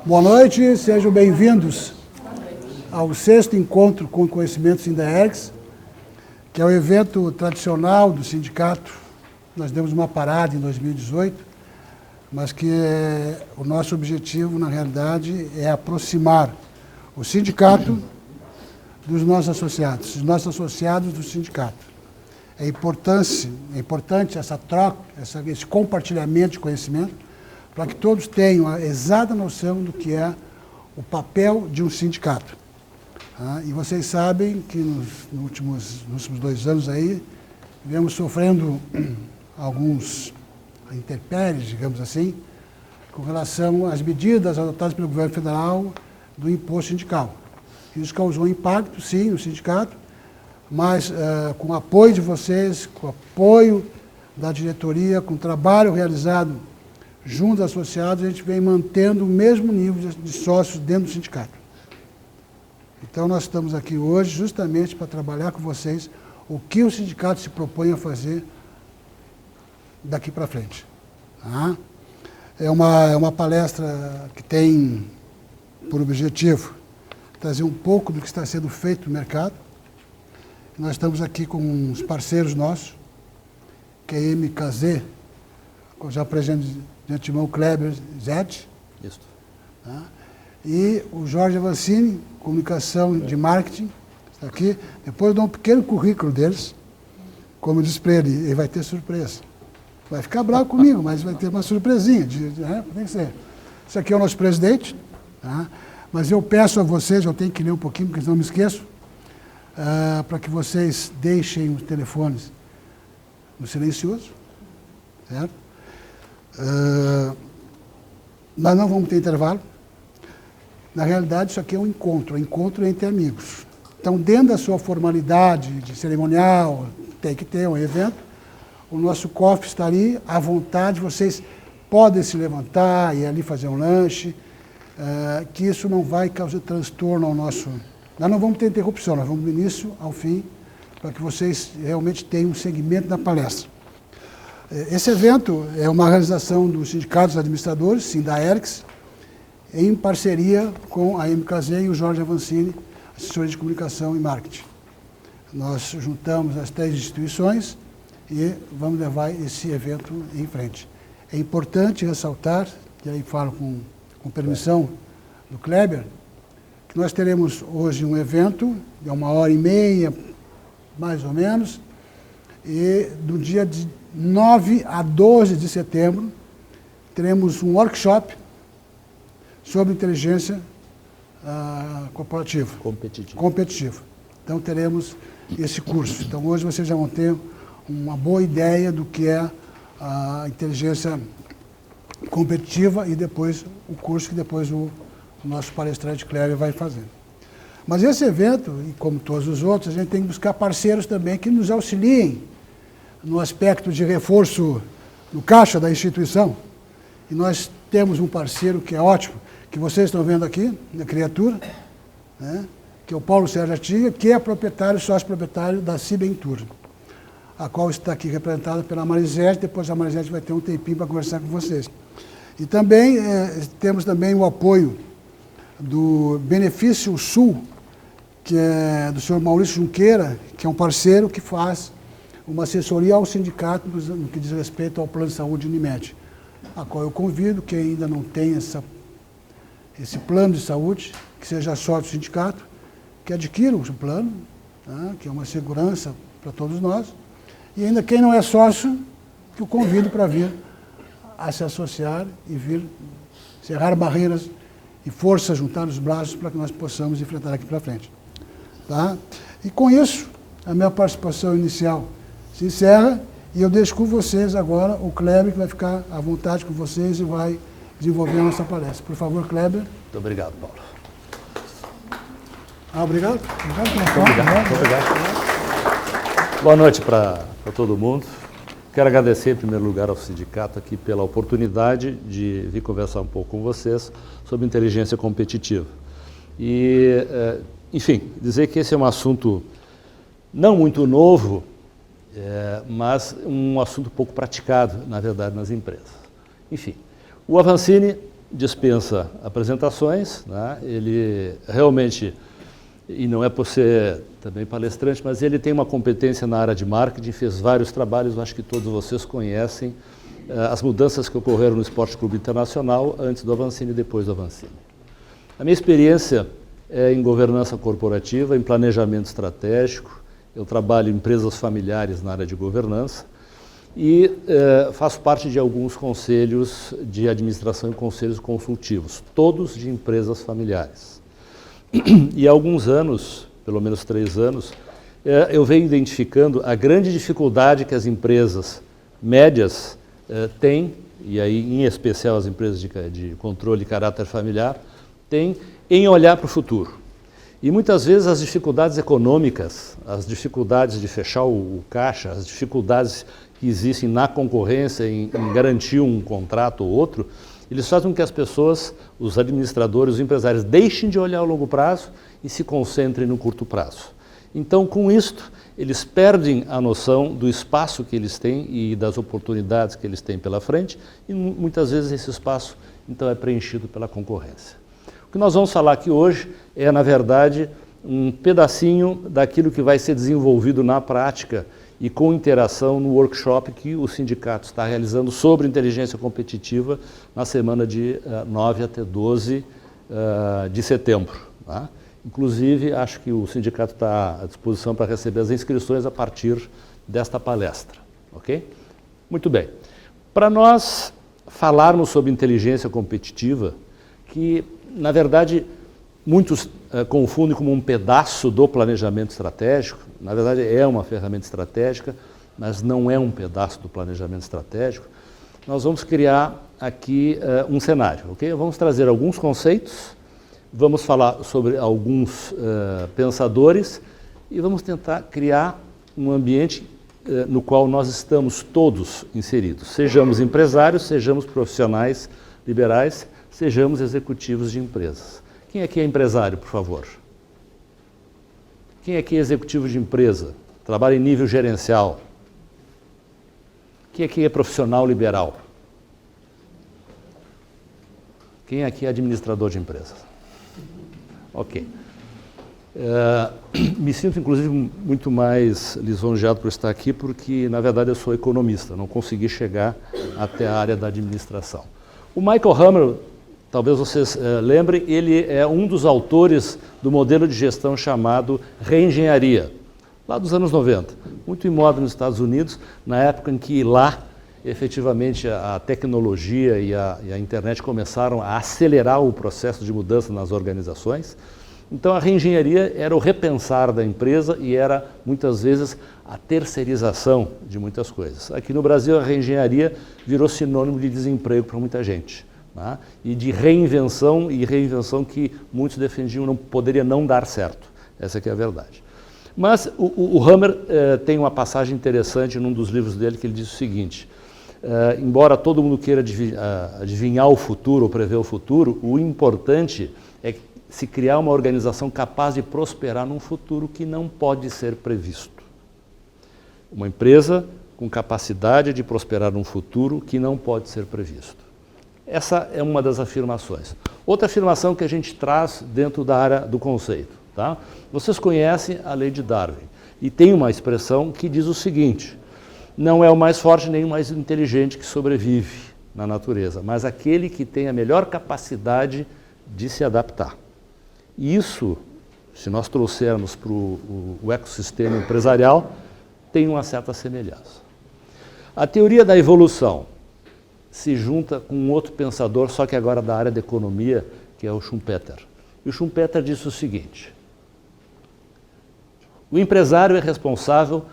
Boa noite, sejam bem-vindos ao 6º Encontro com Conhecimento Sindaergs, que é o evento tradicional do sindicato. Nós demos uma parada em 2018, mas que o nosso objetivo, na realidade, é aproximar o sindicato dos nossos associados, os nossos associados do sindicato. É importante essa troca, esse compartilhamento de conhecimento, para que todos tenham a exata noção do que é o papel de um sindicato. E vocês sabem que nos últimos 2 anos aí, viemos sofrendo alguns intempéries, digamos assim, com relação às medidas adotadas pelo governo federal do imposto sindical. Isso causou impacto, sim, no sindicato, mas com o apoio de vocês, com o apoio da diretoria, com o trabalho realizado junto aos associados, a gente vem mantendo o mesmo nível de sócios dentro do sindicato. Então, nós estamos aqui hoje justamente para trabalhar com vocês o que o sindicato se propõe a fazer daqui para frente. Tá? É uma palestra que tem por objetivo trazer um pouco do que está sendo feito no mercado. Nós estamos aqui com uns parceiros nossos, que é a MKZ, já apresento de antemão o Kleber Zed. Isso. Tá? E o Jorge Avancini, comunicação de marketing, está aqui. Depois eu dou um pequeno currículo deles. Como eu disse para ele vai ter surpresa. Vai ficar bravo comigo, mas vai ter uma surpresinha. Tem que ser. Esse aqui é o nosso presidente. Tá? Mas eu peço a vocês, eu tenho que ler um pouquinho, porque senão eu me esqueço, para que vocês deixem os telefones no silencioso. Certo? Nós não vamos ter intervalo. Na realidade, isso aqui é um encontro entre amigos. Então, dentro da sua formalidade de cerimonial, tem que ter um evento, o nosso cofre está ali à vontade, vocês podem se levantar e ali fazer um lanche, que isso não vai causar transtorno ao nosso... Nós não vamos ter interrupção, nós vamos do início ao fim, para que vocês realmente tenham um segmento da palestra. Esse evento é uma realização dos sindicatos administradores, Sindaergs, em parceria com a MKZ e o Jorge Avancini, assessoria de comunicação e marketing. Nós juntamos as 3 instituições e vamos levar esse evento em frente. É importante ressaltar, e aí falo com permissão do Kleber, que nós teremos hoje um evento de 1h30, mais ou menos, e do dia de 9 a 12 de setembro, teremos um workshop sobre inteligência corporativa. Competitiva. Então, teremos esse curso. Então, hoje vocês já vão ter uma boa ideia do que é a inteligência competitiva e depois o curso que depois o nosso palestrante Kleber vai fazer. Mas esse evento, e como todos os outros, a gente tem que buscar parceiros também que nos auxiliem no aspecto de reforço no caixa da instituição. E nós temos um parceiro que é ótimo, que vocês estão vendo aqui, na criatura, né, que é o Paulo Sérgio Artiga, que é proprietário, sócio-proprietário da Cibentur, a qual está aqui representada pela Marisete. Depois a Marisete vai ter um tempinho para conversar com vocês. E também temos também o apoio do Benefício Sul, que é do senhor Maurício Junqueira, que é um parceiro que faz uma assessoria ao sindicato no que diz respeito ao plano de saúde Unimed, a qual eu convido quem ainda não tem esse plano de saúde, que seja sócio do sindicato, que adquira o plano, tá? Que é uma segurança para todos nós, e ainda quem não é sócio, que eu convido para vir a se associar e vir cerrar barreiras e força, juntar os braços para que nós possamos enfrentar aqui para frente. Tá? E com isso, a minha participação inicial se encerra e eu deixo com vocês agora o Kleber, que vai ficar à vontade com vocês e vai desenvolver a nossa palestra. Por favor, Kleber. Muito obrigado, Paulo. Obrigado. Muito obrigado. Boa noite para todo mundo. Quero agradecer, em primeiro lugar, ao sindicato aqui pela oportunidade de vir conversar um pouco com vocês sobre inteligência competitiva. E, enfim, dizer que esse é um assunto não muito novo, mas um assunto pouco praticado, na verdade, nas empresas. Enfim, o Avancini dispensa apresentações, né? Ele realmente, e não é por ser também palestrante, mas ele tem uma competência na área de marketing, fez vários trabalhos, acho que todos vocês conhecem as mudanças que ocorreram no Esporte Clube Internacional antes do Avancini e depois do Avancini. A minha experiência é em governança corporativa, em planejamento estratégico, eu trabalho em empresas familiares na área de governança e faço parte de alguns conselhos de administração e conselhos consultivos, todos de empresas familiares. E há alguns anos, pelo menos 3 anos, eu venho identificando a grande dificuldade que as empresas médias têm, e aí em especial as empresas de controle e caráter familiar, têm em olhar para o futuro. E muitas vezes as dificuldades econômicas, as dificuldades de fechar o caixa, as dificuldades que existem na concorrência em garantir um contrato ou outro, eles fazem com que as pessoas, os administradores, os empresários, deixem de olhar ao longo prazo e se concentrem no curto prazo. Então, com isto, eles perdem a noção do espaço que eles têm e das oportunidades que eles têm pela frente, e muitas vezes esse espaço, então, é preenchido pela concorrência. O que nós vamos falar aqui hoje é, na verdade, um pedacinho daquilo que vai ser desenvolvido na prática e com interação no workshop que o sindicato está realizando sobre inteligência competitiva na semana de 9 até 12 de setembro. Tá? Inclusive, acho que o sindicato está à disposição para receber as inscrições a partir desta palestra. Ok? Muito bem. Para nós falarmos sobre inteligência competitiva, que, na verdade, muitos confundem como um pedaço do planejamento estratégico. Na verdade, é uma ferramenta estratégica, mas não é um pedaço do planejamento estratégico. Nós vamos criar aqui um cenário, ok? Vamos trazer alguns conceitos, vamos falar sobre alguns pensadores e vamos tentar criar um ambiente no qual nós estamos todos inseridos. Sejamos empresários, sejamos profissionais liberais, sejamos executivos de empresas. Quem aqui é empresário, por favor? Quem aqui é executivo de empresa? Trabalha em nível gerencial? Quem aqui é profissional liberal? Quem aqui é administrador de empresas? Ok. Me sinto, inclusive, muito mais lisonjeado por estar aqui, porque, na verdade, eu sou economista, não consegui chegar até a área da administração. O Michael Hammer, talvez vocês lembrem, ele é um dos autores do modelo de gestão chamado reengenharia, lá dos anos 90, muito em moda nos Estados Unidos, na época em que lá, efetivamente, a tecnologia e a internet começaram a acelerar o processo de mudança nas organizações. Então, a reengenharia era o repensar da empresa e era, muitas vezes, a terceirização de muitas coisas. Aqui no Brasil, a reengenharia virou sinônimo de desemprego para muita gente. Tá? E de reinvenção, e reinvenção que muitos defendiam não poderia não dar certo. Essa que é a verdade. Mas o Hammer tem uma passagem interessante num dos livros dele que ele diz o seguinte: embora todo mundo queira adivinhar o futuro ou prever o futuro, o importante é se criar uma organização capaz de prosperar num futuro que não pode ser previsto. Uma empresa com capacidade de prosperar num futuro que não pode ser previsto. Essa é uma das afirmações. Outra afirmação que a gente traz dentro da área do conceito. Tá? Vocês conhecem a lei de Darwin e tem uma expressão que diz o seguinte: não é o mais forte nem o mais inteligente que sobrevive na natureza, mas aquele que tem a melhor capacidade de se adaptar. Isso, se nós trouxermos para o ecossistema empresarial, tem uma certa semelhança. A teoria da evolução se junta com um outro pensador, só que agora da área da economia, que é o Schumpeter. E o Schumpeter disse o seguinte: o empresário é responsável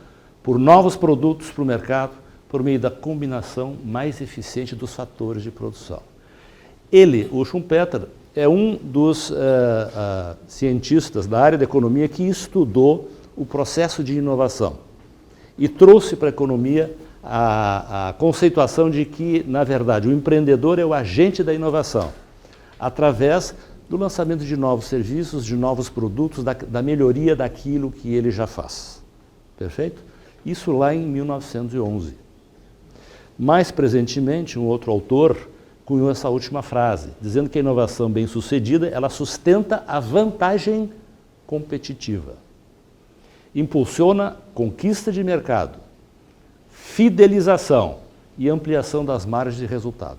por novos produtos para o mercado por meio da combinação mais eficiente dos fatores de produção. Ele, o Schumpeter, é um dos cientistas da área da economia que estudou o processo de inovação e trouxe para a economia a conceituação de que, na verdade, o empreendedor é o agente da inovação, através do lançamento de novos serviços, de novos produtos, da melhoria daquilo que ele já faz. Perfeito? Isso lá em 1911. Mais presentemente, um outro autor, cunhou essa última frase, dizendo que a inovação bem-sucedida, ela sustenta a vantagem competitiva, impulsiona conquista de mercado, fidelização e ampliação das margens de resultado.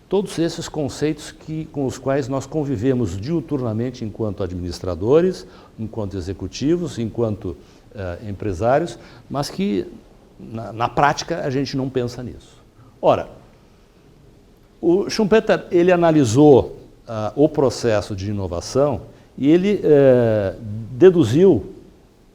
Todos esses conceitos com os quais nós convivemos diuturnamente enquanto administradores, enquanto executivos, enquanto empresários, mas que na prática a gente não pensa nisso. Ora, o Schumpeter ele analisou o processo de inovação e ele deduziu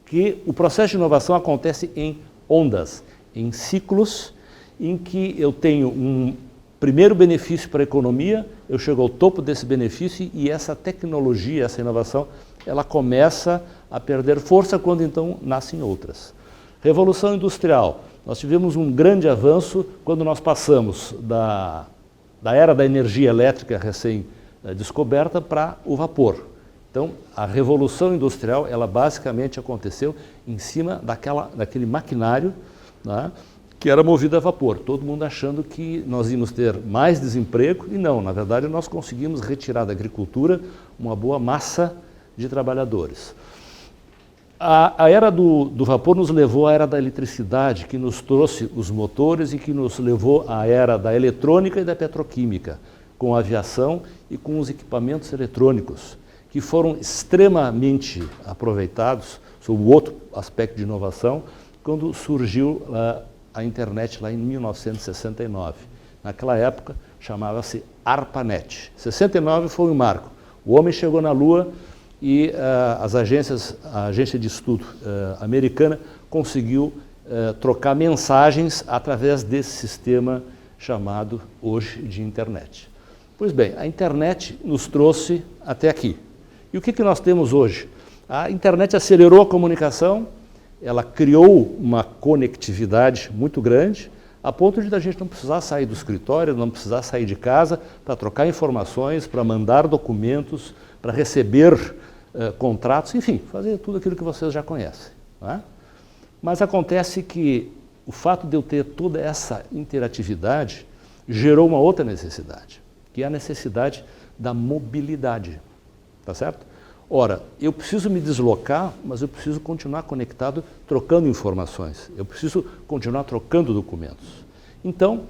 que o processo de inovação acontece em ondas, em ciclos, em que eu tenho um primeiro benefício para a economia, eu chego ao topo desse benefício e essa tecnologia, essa inovação, ela começa a perder força quando então nascem outras. Revolução Industrial. Nós tivemos um grande avanço quando nós passamos da era da energia elétrica recém-descoberta para o vapor. Então, a Revolução Industrial, ela basicamente aconteceu em cima daquele maquinário, né, que era movido a vapor. Todo mundo achando que nós íamos ter mais desemprego e não, na verdade nós conseguimos retirar da agricultura uma boa massa de trabalhadores. A era do vapor nos levou à era da eletricidade, que nos trouxe os motores e que nos levou à era da eletrônica e da petroquímica, com a aviação e com os equipamentos eletrônicos, que foram extremamente aproveitados, sob o outro aspecto de inovação, quando surgiu a internet lá em 1969. Naquela época chamava-se ARPANET. 69 foi um marco. O homem chegou na Lua e a agência de estudo americana conseguiu trocar mensagens através desse sistema chamado hoje de internet. Pois bem, a internet nos trouxe até aqui. E o que nós temos hoje? A internet acelerou a comunicação, ela criou uma conectividade muito grande, a ponto de a gente não precisar sair do escritório, não precisar sair de casa para trocar informações, para mandar documentos, para receber contratos, enfim, fazer tudo aquilo que vocês já conhecem. Não é? Mas acontece que o fato de eu ter toda essa interatividade gerou uma outra necessidade, que é a necessidade da mobilidade. Tá certo? Ora, eu preciso me deslocar, mas eu preciso continuar conectado, trocando informações. Eu preciso continuar trocando documentos. Então,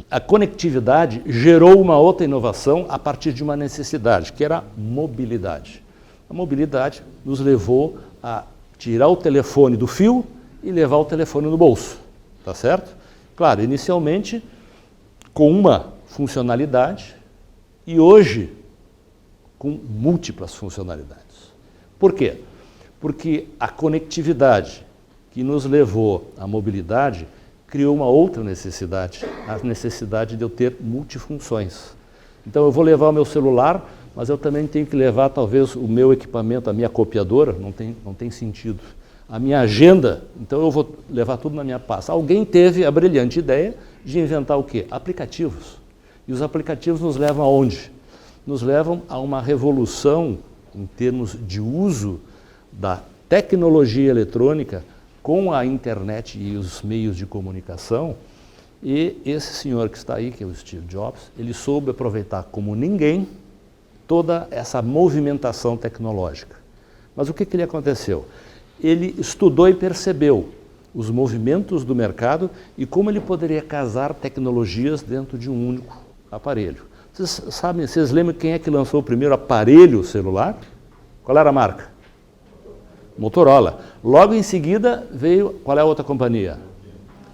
a conectividade gerou uma outra inovação a partir de uma necessidade, que era a mobilidade. A mobilidade nos levou a tirar o telefone do fio e levar o telefone no bolso. Tá certo? Claro, inicialmente com uma funcionalidade e hoje com múltiplas funcionalidades. Por quê? Porque a conectividade que nos levou à mobilidade criou uma outra necessidade, a necessidade de eu ter multifunções. Então eu vou levar o meu celular, mas eu também tenho que levar talvez o meu equipamento, a minha copiadora, não tem sentido. A minha agenda, então eu vou levar tudo na minha pasta. Alguém teve a brilhante ideia de inventar o quê? Aplicativos. E os aplicativos nos levam aonde? Nos levam a uma revolução em termos de uso da tecnologia eletrônica com a internet e os meios de comunicação. E esse senhor que está aí, que é o Steve Jobs, ele soube aproveitar como ninguém toda essa movimentação tecnológica. Mas o que lhe aconteceu? Ele estudou e percebeu os movimentos do mercado e como ele poderia casar tecnologias dentro de um único aparelho. Vocês lembram quem é que lançou o primeiro aparelho celular? Qual era a marca? Motorola. Logo em seguida veio, qual é a outra companhia?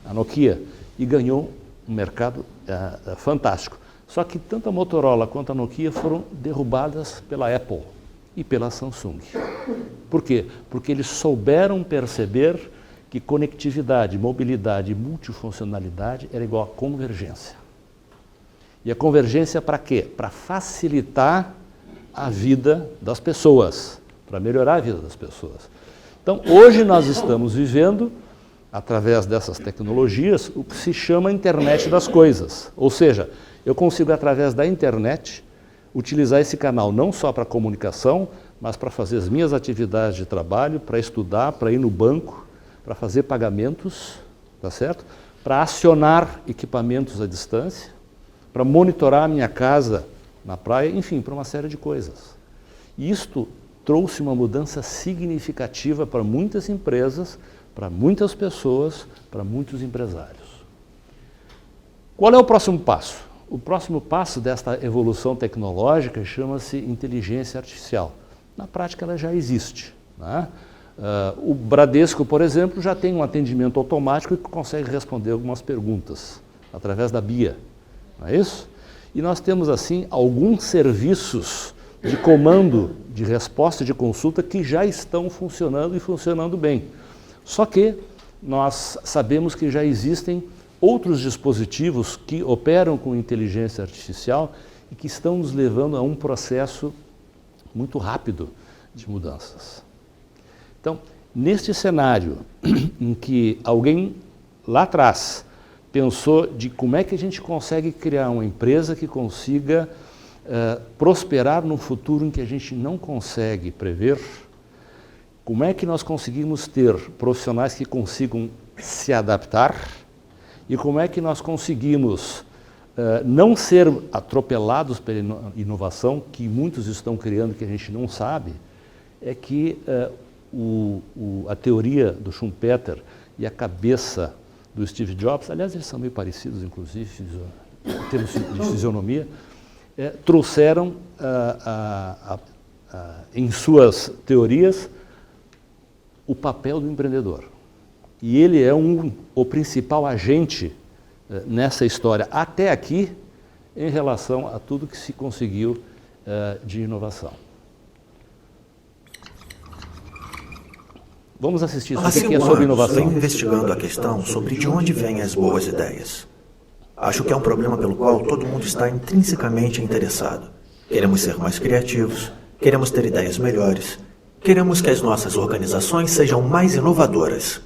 A Nokia. E ganhou um mercado fantástico. Só que tanto a Motorola quanto a Nokia foram derrubadas pela Apple e pela Samsung. Por quê? Porque eles souberam perceber que conectividade, mobilidade e multifuncionalidade era igual a convergência. E a convergência para quê? Para facilitar a vida das pessoas, para melhorar a vida das pessoas. Então, hoje nós estamos vivendo, através dessas tecnologias, o que se chama internet das coisas. Ou seja, eu consigo, através da internet, utilizar esse canal não só para comunicação, mas para fazer as minhas atividades de trabalho, para estudar, para ir no banco, para fazer pagamentos, tá certo? Para acionar equipamentos à distância, para monitorar a minha casa na praia, enfim, para uma série de coisas. E isto trouxe uma mudança significativa para muitas empresas, para muitas pessoas, para muitos empresários. Qual é o próximo passo? O próximo passo desta evolução tecnológica chama-se inteligência artificial. Na prática, ela já existe, né? O Bradesco, por exemplo, já tem um atendimento automático que consegue responder algumas perguntas através da BIA, não é isso? E nós temos, assim, alguns serviços de comando, de resposta de consulta que já estão funcionando e funcionando bem. Só que nós sabemos que já existem outros dispositivos que operam com inteligência artificial e que estão nos levando a um processo muito rápido de mudanças. Então, neste cenário em que alguém lá atrás pensou de como é que a gente consegue criar uma empresa que consiga prosperar num futuro em que a gente não consegue prever, como é que nós conseguimos ter profissionais que consigam se adaptar e como é que nós conseguimos não ser atropelados pela inovação que muitos estão criando que a gente não sabe, é que a teoria do Schumpeter e a cabeça do Steve Jobs, aliás, eles são meio parecidos, inclusive, em termos de fisionomia, trouxeram em suas teorias o papel do empreendedor. E ele é o principal agente nessa história, até aqui, em relação a tudo que se conseguiu de inovação. Vamos assistir isso aqui, que é sobre inovação. Venho investigando a questão sobre de onde vêm as boas ideias. Acho que é um problema pelo qual todo mundo está intrinsecamente interessado. Queremos ser mais criativos, queremos ter ideias melhores, queremos que as nossas organizações sejam mais inovadoras.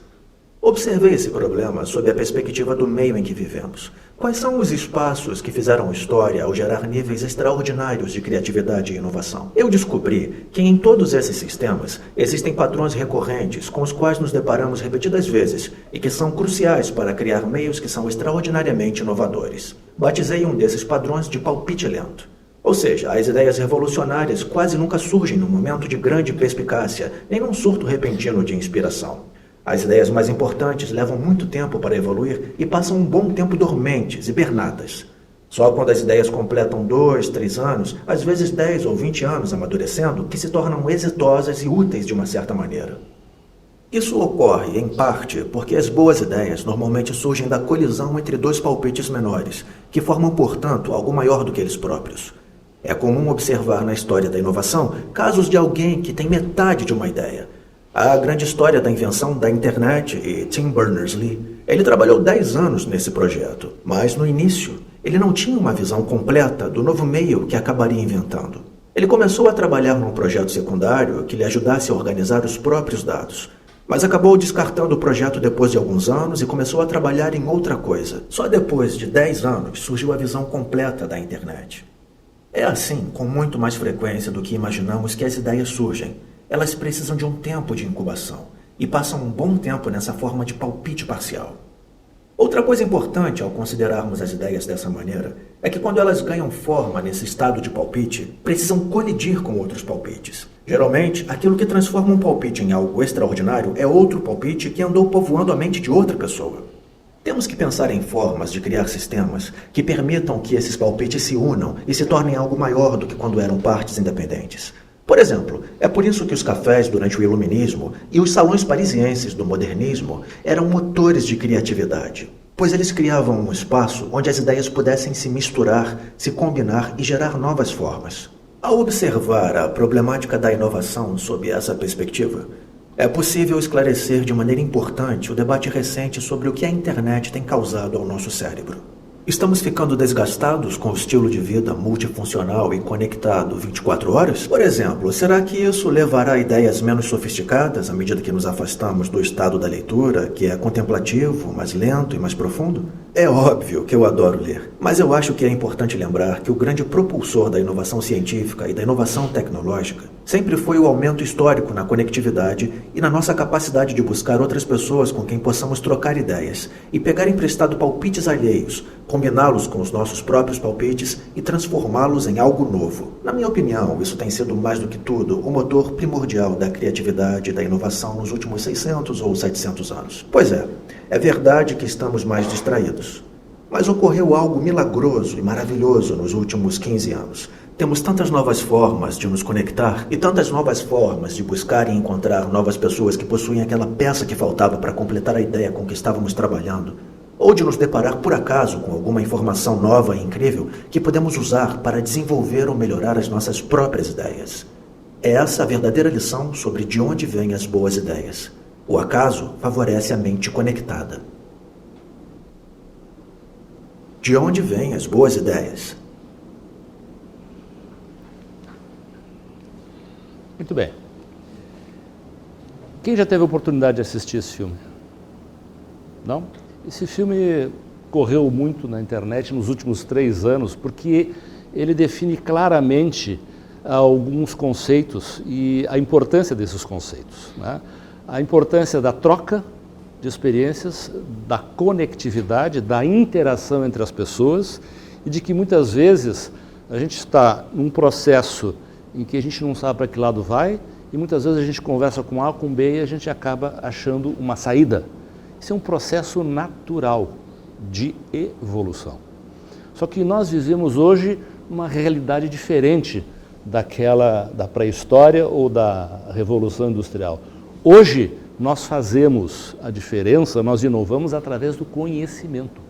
Observei esse problema sob a perspectiva do meio em que vivemos. Quais são os espaços que fizeram história ao gerar níveis extraordinários de criatividade e inovação? Eu descobri que em todos esses sistemas existem padrões recorrentes com os quais nos deparamos repetidas vezes e que são cruciais para criar meios que são extraordinariamente inovadores. Batizei um desses padrões de palpite lento. Ou seja, as ideias revolucionárias quase nunca surgem num momento de grande perspicácia, nem num surto repentino de inspiração. As ideias mais importantes levam muito tempo para evoluir e passam um bom tempo dormentes, hibernadas. Só quando as ideias completam 2, 3 anos, às vezes 10 ou 20 anos amadurecendo, que se tornam exitosas e úteis de uma certa maneira. Isso ocorre, em parte, porque as boas ideias normalmente surgem da colisão entre dois palpites menores, que formam, portanto, algo maior do que eles próprios. É comum observar na história da inovação casos de alguém que tem metade de uma ideia. A grande história da invenção da internet e Tim Berners-Lee. Ele trabalhou 10 anos nesse projeto, mas no início ele não tinha uma visão completa do novo meio que acabaria inventando. Ele começou a trabalhar num projeto secundário que lhe ajudasse a organizar os próprios dados, mas acabou descartando o projeto depois de alguns anos e começou a trabalhar em outra coisa. Só depois de 10 anos surgiu a visão completa da internet. É assim, com muito mais frequência do que imaginamos, que as ideias surgem. Elas precisam de um tempo de incubação e passam um bom tempo nessa forma de palpite parcial. Outra coisa importante ao considerarmos as ideias dessa maneira é que quando elas ganham forma nesse estado de palpite, precisam colidir com outros palpites. Geralmente, aquilo que transforma um palpite em algo extraordinário é outro palpite que andou povoando a mente de outra pessoa. Temos que pensar em formas de criar sistemas que permitam que esses palpites se unam e se tornem algo maior do que quando eram partes independentes. Por exemplo, é por isso que os cafés durante o Iluminismo e os salões parisienses do modernismo eram motores de criatividade, pois eles criavam um espaço onde as ideias pudessem se misturar, se combinar e gerar novas formas. Ao observar a problemática da inovação sob essa perspectiva, é possível esclarecer de maneira importante o debate recente sobre o que a internet tem causado ao nosso cérebro. Estamos ficando desgastados com o estilo de vida multifuncional e conectado 24 horas? Por exemplo, será que isso levará a ideias menos sofisticadas à medida que nos afastamos do estado da leitura, que é contemplativo, mais lento e mais profundo? É óbvio que eu adoro ler, mas eu acho que é importante lembrar que o grande propulsor da inovação científica e da inovação tecnológica sempre foi o aumento histórico na conectividade e na nossa capacidade de buscar outras pessoas com quem possamos trocar ideias e pegar emprestado palpites alheios, combiná-los com os nossos próprios palpites e transformá-los em algo novo. Na minha opinião, isso tem sido mais do que tudo o motor primordial da criatividade e da inovação nos últimos 600 ou 700 anos. Pois é verdade que estamos mais distraídos. Mas ocorreu algo milagroso e maravilhoso nos últimos 15 anos. Temos tantas novas formas de nos conectar e tantas novas formas de buscar e encontrar novas pessoas que possuem aquela peça que faltava para completar a ideia com que estávamos trabalhando, ou de nos deparar por acaso com alguma informação nova e incrível que podemos usar para desenvolver ou melhorar as nossas próprias ideias. É essa a verdadeira lição sobre de onde vêm as boas ideias. O acaso favorece a mente conectada. De onde vêm as boas ideias? Muito bem. Quem já teve a oportunidade de assistir esse filme? Não? Esse filme correu muito na internet nos últimos 3 anos porque ele define claramente alguns conceitos e a importância desses conceitos, né? A importância da troca de experiências, da conectividade, da interação entre as pessoas e de que muitas vezes a gente está num processo em que a gente não sabe para que lado vai e muitas vezes a gente conversa com A, com B e a gente acaba achando uma saída. Isso é um processo natural de evolução. Só que nós vivemos hoje uma realidade diferente daquela da pré-história ou da Revolução Industrial. Hoje nós fazemos a diferença, nós inovamos através do conhecimento.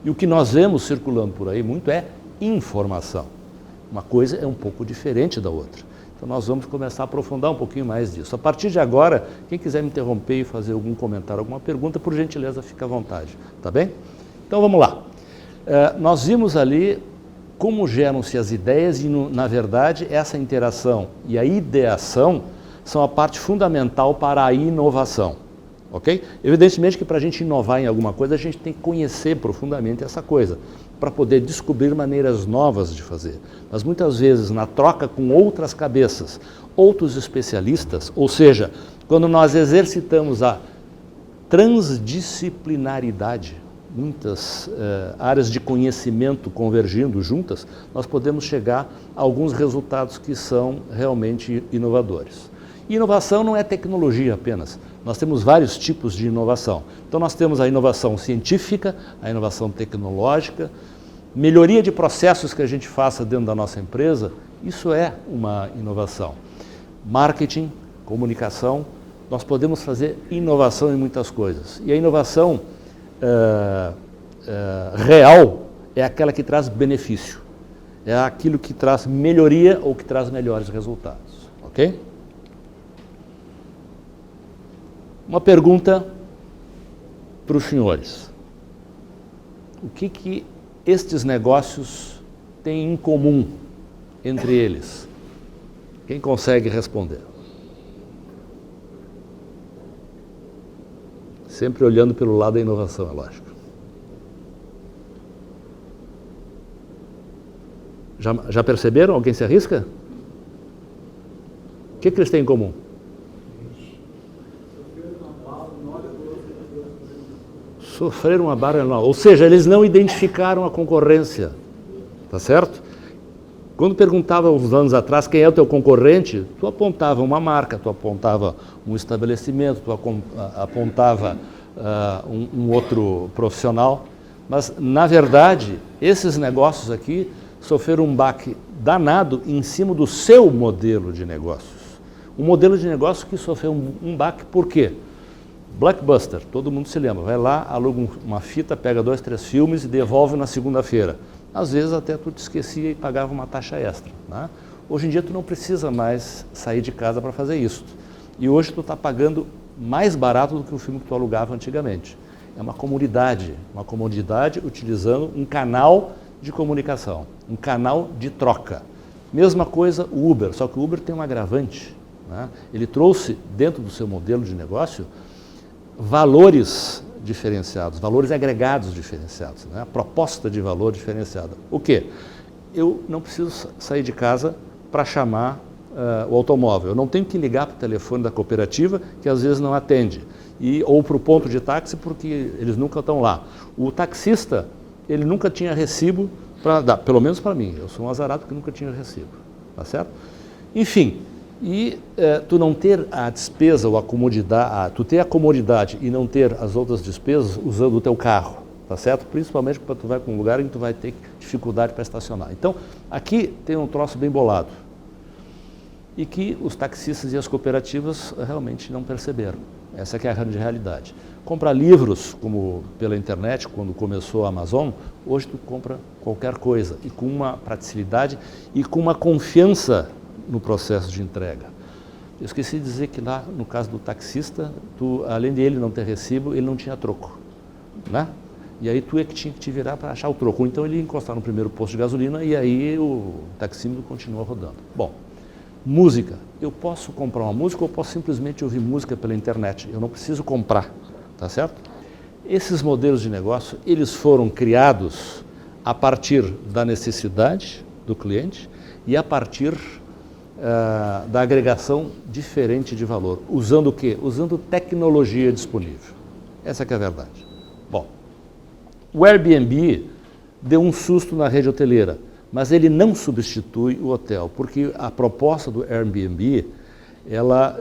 E o que nós vemos circulando por aí muito é informação. Uma coisa é um pouco diferente da outra. Então nós vamos começar a aprofundar um pouquinho mais disso. A partir de agora, quem quiser me interromper e fazer algum comentário, alguma pergunta, por gentileza, fique à vontade. Tá bem? Então vamos lá. Nós vimos ali como geram-se as ideias e, na verdade, essa interação e a ideação são a parte fundamental para a inovação. Ok? Evidentemente que para a gente inovar em alguma coisa, a gente tem que conhecer profundamente essa coisa, para poder descobrir maneiras novas de fazer. Mas muitas vezes, na troca com outras cabeças, outros especialistas, ou seja, quando nós exercitamos a transdisciplinaridade, muitas áreas de conhecimento convergindo juntas, nós podemos chegar a alguns resultados que são realmente inovadores. E inovação não é tecnologia apenas, nós temos vários tipos de inovação. Então nós temos a inovação científica, a inovação tecnológica, melhoria de processos que a gente faça dentro da nossa empresa, isso é uma inovação. Marketing, comunicação, nós podemos fazer inovação em muitas coisas. E a inovação real é aquela que traz benefício, é aquilo que traz melhoria ou que traz melhores resultados, ok? Uma pergunta para os senhores. O que estes negócios têm em comum entre eles? Quem consegue responder? Sempre olhando pelo lado da inovação, é lógico. Já perceberam? Alguém se arrisca? O que eles têm em comum? Sofreram uma barra, ou seja, eles não identificaram a concorrência, tá certo? Quando perguntava uns anos atrás quem é o teu concorrente, tu apontava uma marca, tu apontava um estabelecimento, tu apontava um outro profissional, mas na verdade esses negócios aqui sofreram um baque danado em cima do seu modelo de negócios. Um modelo de negócio que sofreu um baque por quê? Blockbuster, todo mundo se lembra, vai lá, aluga uma fita, pega 2, 3 filmes e devolve na segunda-feira. Às vezes até tu te esquecia e pagava uma taxa extra, né? Hoje em dia tu não precisa mais sair de casa para fazer isso. E hoje tu está pagando mais barato do que o filme que tu alugava antigamente. É uma comodidade utilizando um canal de comunicação, um canal de troca. Mesma coisa o Uber, só que o Uber tem um agravante, né? Ele trouxe dentro do seu modelo de negócio valores diferenciados, valores agregados diferenciados, né? A proposta de valor diferenciada. O quê? Eu não preciso sair de casa para chamar o automóvel. Eu não tenho que ligar para o telefone da cooperativa, que às vezes não atende, ou para o ponto de táxi, porque eles nunca estão lá. O taxista, ele nunca tinha recibo para dar, pelo menos para mim. Eu sou um azarado que nunca tinha recibo, tá certo? Enfim, e tu não ter a despesa ou a comodidade, tu ter a comodidade e não ter as outras despesas usando o teu carro, tá certo? Principalmente quando tu vai para um lugar em que tu vai ter dificuldade para estacionar. Então, aqui tem um troço bem bolado e que os taxistas e as cooperativas realmente não perceberam. Essa que é a grande realidade. Comprar livros, como pela internet, quando começou a Amazon, hoje tu compra qualquer coisa e com uma praticidade e com uma confiança no processo de entrega. Eu esqueci de dizer que lá, no caso do taxista, além de ele não ter recibo, ele não tinha troco, né? E aí tu é que tinha que te virar para achar o troco. Então ele ia encostar no primeiro posto de gasolina e aí o taxímetro continua rodando. Bom, música. Eu posso comprar uma música ou posso simplesmente ouvir música pela internet. Eu não preciso comprar, tá certo? Esses modelos de negócio, eles foram criados a partir da necessidade do cliente e a partir da agregação diferente de valor. Usando o quê? Usando tecnologia disponível. Essa que é a verdade. Bom, o Airbnb deu um susto na rede hoteleira, mas ele não substitui o hotel, porque a proposta do Airbnb, ela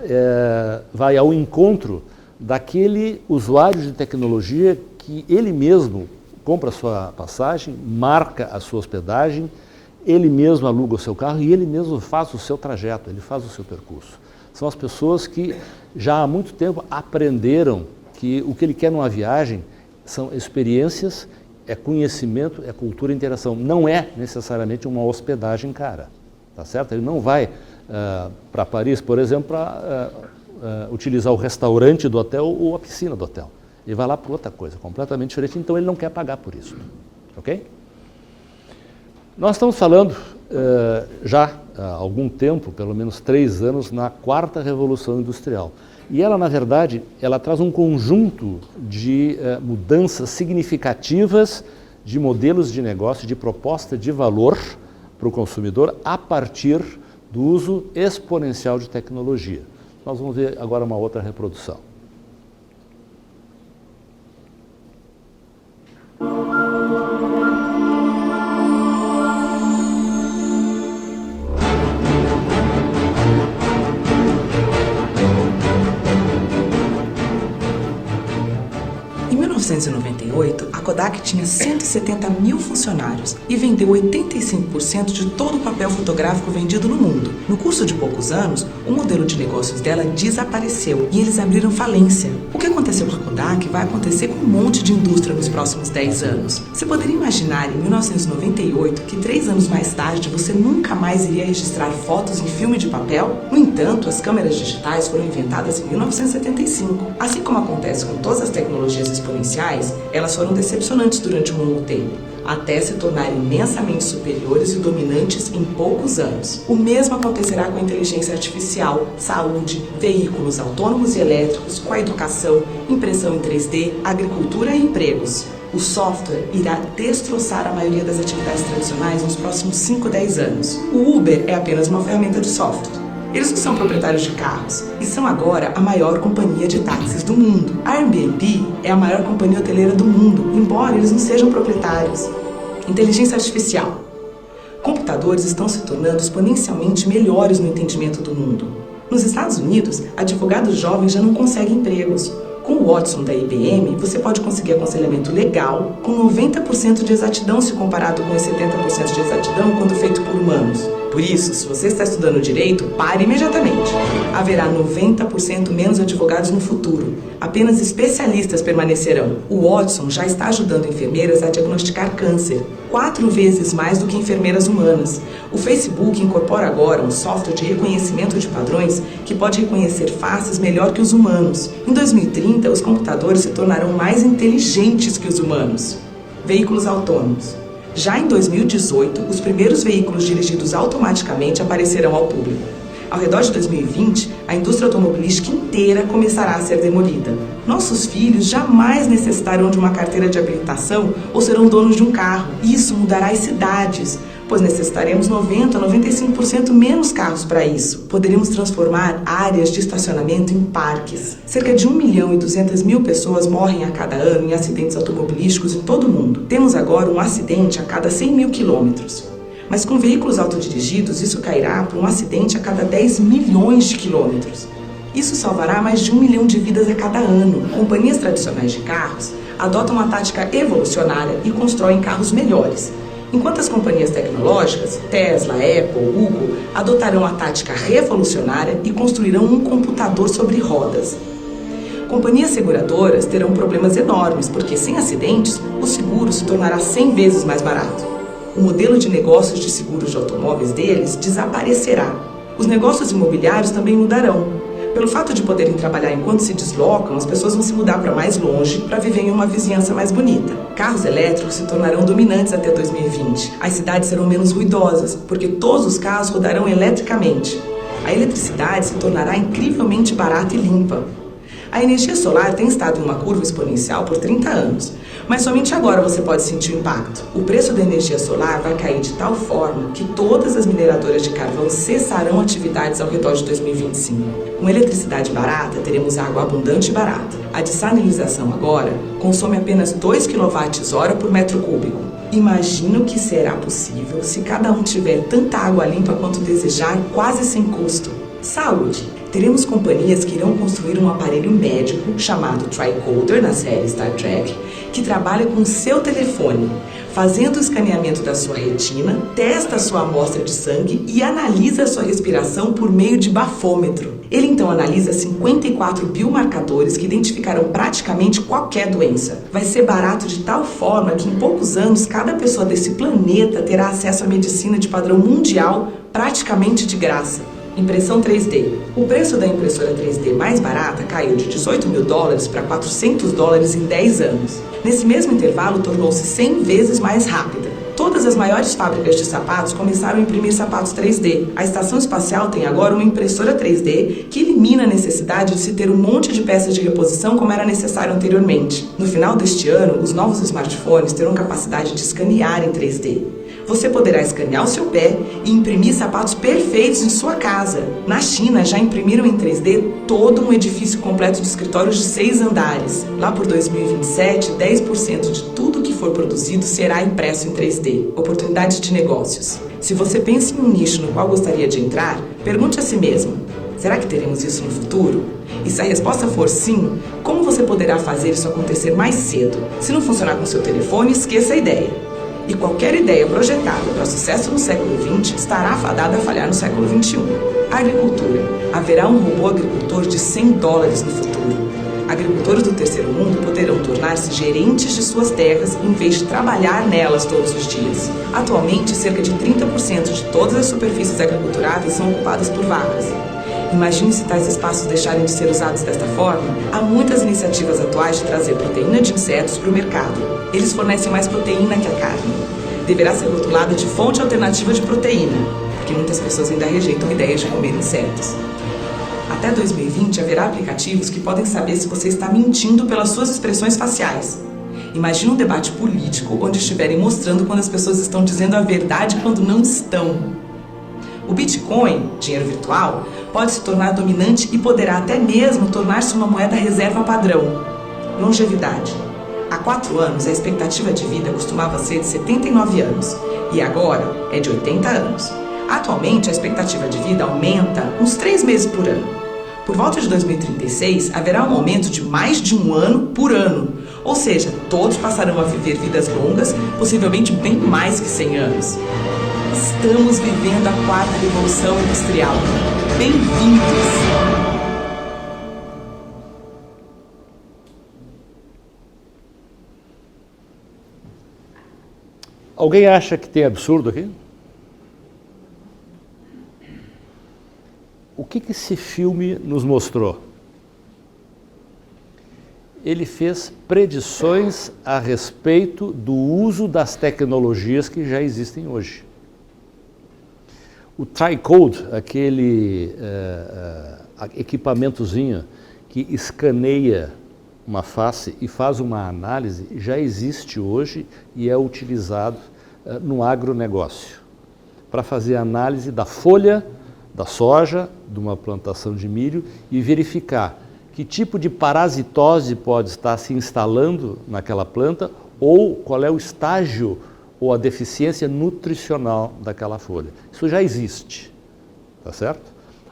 vai ao encontro daquele usuário de tecnologia que ele mesmo compra a sua passagem, marca a sua hospedagem, ele mesmo aluga o seu carro e ele mesmo faz o seu trajeto, ele faz o seu percurso. São as pessoas que já há muito tempo aprenderam que o que ele quer numa viagem são experiências, é conhecimento, é cultura e interação. Não é necessariamente uma hospedagem cara, tá certo? Ele não vai para Paris, por exemplo, para utilizar o restaurante do hotel ou a piscina do hotel. Ele vai lá para outra coisa, completamente diferente, então ele não quer pagar por isso, ok? Nós estamos falando já há algum tempo, pelo menos 3 anos, na 4ª Revolução Industrial. E ela, na verdade, ela traz um conjunto de mudanças significativas de modelos de negócio, de proposta de valor para o consumidor a partir do uso exponencial de tecnologia. Nós vamos ver agora uma outra reprodução. Em 1998, a Kodak tinha 170 mil funcionários e vendeu 85% de todo o papel fotográfico vendido no mundo. No curso de poucos anos, o modelo de negócios dela desapareceu e eles abriram falência. O que aconteceu com a Kodak vai acontecer com um monte de indústria nos próximos 10 anos. Você poderia imaginar em 1998 que 3 anos mais tarde você nunca mais iria registrar fotos em filme de papel? No entanto, as câmeras digitais foram inventadas em 1975. Assim como acontece com todas as tecnologias exponenciais, elas foram decepcionantes durante um longo tempo, até se tornarem imensamente superiores e dominantes em poucos anos. O mesmo acontecerá com a inteligência artificial, saúde, veículos autônomos e elétricos, com a educação, impressão em 3D, agricultura e empregos. O software irá destroçar a maioria das atividades tradicionais nos próximos 5 a 10 anos. O Uber é apenas uma ferramenta de software. Eles não são proprietários de carros e são agora a maior companhia de táxis do mundo. A Airbnb é a maior companhia hoteleira do mundo, embora eles não sejam proprietários. Inteligência artificial. Computadores estão se tornando exponencialmente melhores no entendimento do mundo. Nos Estados Unidos, advogados jovens já não conseguem empregos. Com o Watson da IBM, você pode conseguir aconselhamento legal com 90% de exatidão se comparado com os 70% de exatidão quando feito por humanos. Por isso, se você está estudando direito, pare imediatamente. Haverá 90% menos advogados no futuro. Apenas especialistas permanecerão. O Watson já está ajudando enfermeiras a diagnosticar câncer, 4 vezes mais do que enfermeiras humanas. O Facebook incorpora agora um software de reconhecimento de padrões que pode reconhecer faces melhor que os humanos. Em 2030, os computadores se tornarão mais inteligentes que os humanos. Veículos autônomos. Já em 2018, os primeiros veículos dirigidos automaticamente aparecerão ao público. Ao redor de 2020, a indústria automobilística inteira começará a ser demolida. Nossos filhos jamais necessitarão de uma carteira de habilitação ou serão donos de um carro. Isso mudará as cidades, pois necessitaremos 90% a 95% menos carros para isso. Poderíamos transformar áreas de estacionamento em parques. Cerca de 1.200.000 pessoas morrem a cada ano em acidentes automobilísticos em todo o mundo. Temos agora um acidente a cada 100.000 quilômetros. Mas com veículos autodirigidos, isso cairá para um acidente a cada 10 milhões de quilômetros. Isso salvará mais de 1 milhão de vidas a cada ano. Companhias tradicionais de carros adotam uma tática evolucionária e constroem carros melhores, enquanto as companhias tecnológicas, Tesla, Apple, Google, adotarão a tática revolucionária e construirão um computador sobre rodas. Companhias seguradoras terão problemas enormes, porque sem acidentes, o seguro se tornará 100 vezes mais barato. O modelo de negócios de seguros de automóveis deles desaparecerá. Os negócios imobiliários também mudarão. Pelo fato de poderem trabalhar enquanto se deslocam, as pessoas vão se mudar para mais longe para viver em uma vizinhança mais bonita. Carros elétricos se tornarão dominantes até 2020. As cidades serão menos ruidosas, porque todos os carros rodarão eletricamente. A eletricidade se tornará incrivelmente barata e limpa. A energia solar tem estado em uma curva exponencial por 30 anos, mas somente agora você pode sentir o impacto. O preço da energia solar vai cair de tal forma que todas as mineradoras de carvão cessarão atividades ao redor de 2025. Com eletricidade barata, teremos água abundante e barata. A dessalinização agora consome apenas 2 kWh por metro cúbico. Imagina o que será possível se cada um tiver tanta água limpa quanto desejar, quase sem custo. Saúde. Teremos companhias que irão construir um aparelho médico chamado Tricorder na série Star Trek, que trabalha com seu telefone, fazendo o escaneamento da sua retina, testa a sua amostra de sangue e analisa a sua respiração por meio de bafômetro. Ele então analisa 54 biomarcadores que identificarão praticamente qualquer doença. Vai ser barato de tal forma que em poucos anos cada pessoa desse planeta terá acesso à medicina de padrão mundial praticamente de graça. Impressão 3D. O preço da impressora 3D mais barata caiu de $18 mil para $400 em 10 anos. Nesse mesmo intervalo, tornou-se 100 vezes mais rápida. Todas as maiores fábricas de sapatos começaram a imprimir sapatos 3D. A estação espacial tem agora uma impressora 3D que elimina a necessidade de se ter um monte de peças de reposição como era necessário anteriormente. No final deste ano, os novos smartphones terão capacidade de escanear em 3D. Você poderá escanear o seu pé e imprimir sapatos perfeitos em sua casa. Na China, já imprimiram em 3D todo um edifício completo de escritórios de 6 andares. Lá por 2027, 10% de tudo que for produzido será impresso em 3D. Oportunidades de negócios. Se você pensa em um nicho no qual gostaria de entrar, pergunte a si mesmo: será que teremos isso no futuro? E se a resposta for sim, como você poderá fazer isso acontecer mais cedo? Se não funcionar com seu telefone, esqueça a ideia. E qualquer ideia projetada para sucesso no século XX estará fadada a falhar no século XXI. Agricultura. Haverá um robô agricultor de $100 no futuro. Agricultores do terceiro mundo poderão tornar-se gerentes de suas terras em vez de trabalhar nelas todos os dias. Atualmente, cerca de 30% de todas as superfícies agriculturáveis são ocupadas por vacas. Imagine se tais espaços deixarem de ser usados desta forma. Há muitas iniciativas atuais de trazer proteína de insetos para o mercado. Eles fornecem mais proteína que a carne. Deverá ser rotulada de fonte alternativa de proteína, porque muitas pessoas ainda rejeitam a ideia de comer insetos. Até 2020 haverá aplicativos que podem saber se você está mentindo pelas suas expressões faciais. Imagine um debate político onde estiverem mostrando quando as pessoas estão dizendo a verdade quando não estão. O Bitcoin, dinheiro virtual, pode se tornar dominante e poderá até mesmo tornar-se uma moeda reserva padrão. Longevidade. Há 4 anos, a expectativa de vida costumava ser de 79 anos e agora é de 80 anos. Atualmente, a expectativa de vida aumenta uns 3 meses por ano. Por volta de 2036, haverá um aumento de mais de 1 ano por ano, ou seja, todos passarão a viver vidas longas, possivelmente bem mais que 100 anos. Estamos vivendo a 4ª Revolução Industrial. Bem-vindos! Alguém acha que tem absurdo aqui? O que esse filme nos mostrou? Ele fez predições a respeito do uso das tecnologias que já existem hoje. O TriCode, aquele equipamentozinho que escaneia uma face e faz uma análise, já existe hoje e é utilizado no agronegócio para fazer análise da folha da soja, de uma plantação de milho e verificar que tipo de parasitose pode estar se instalando naquela planta ou qual é o estágio ou a deficiência nutricional daquela folha. Isso já existe, tá certo?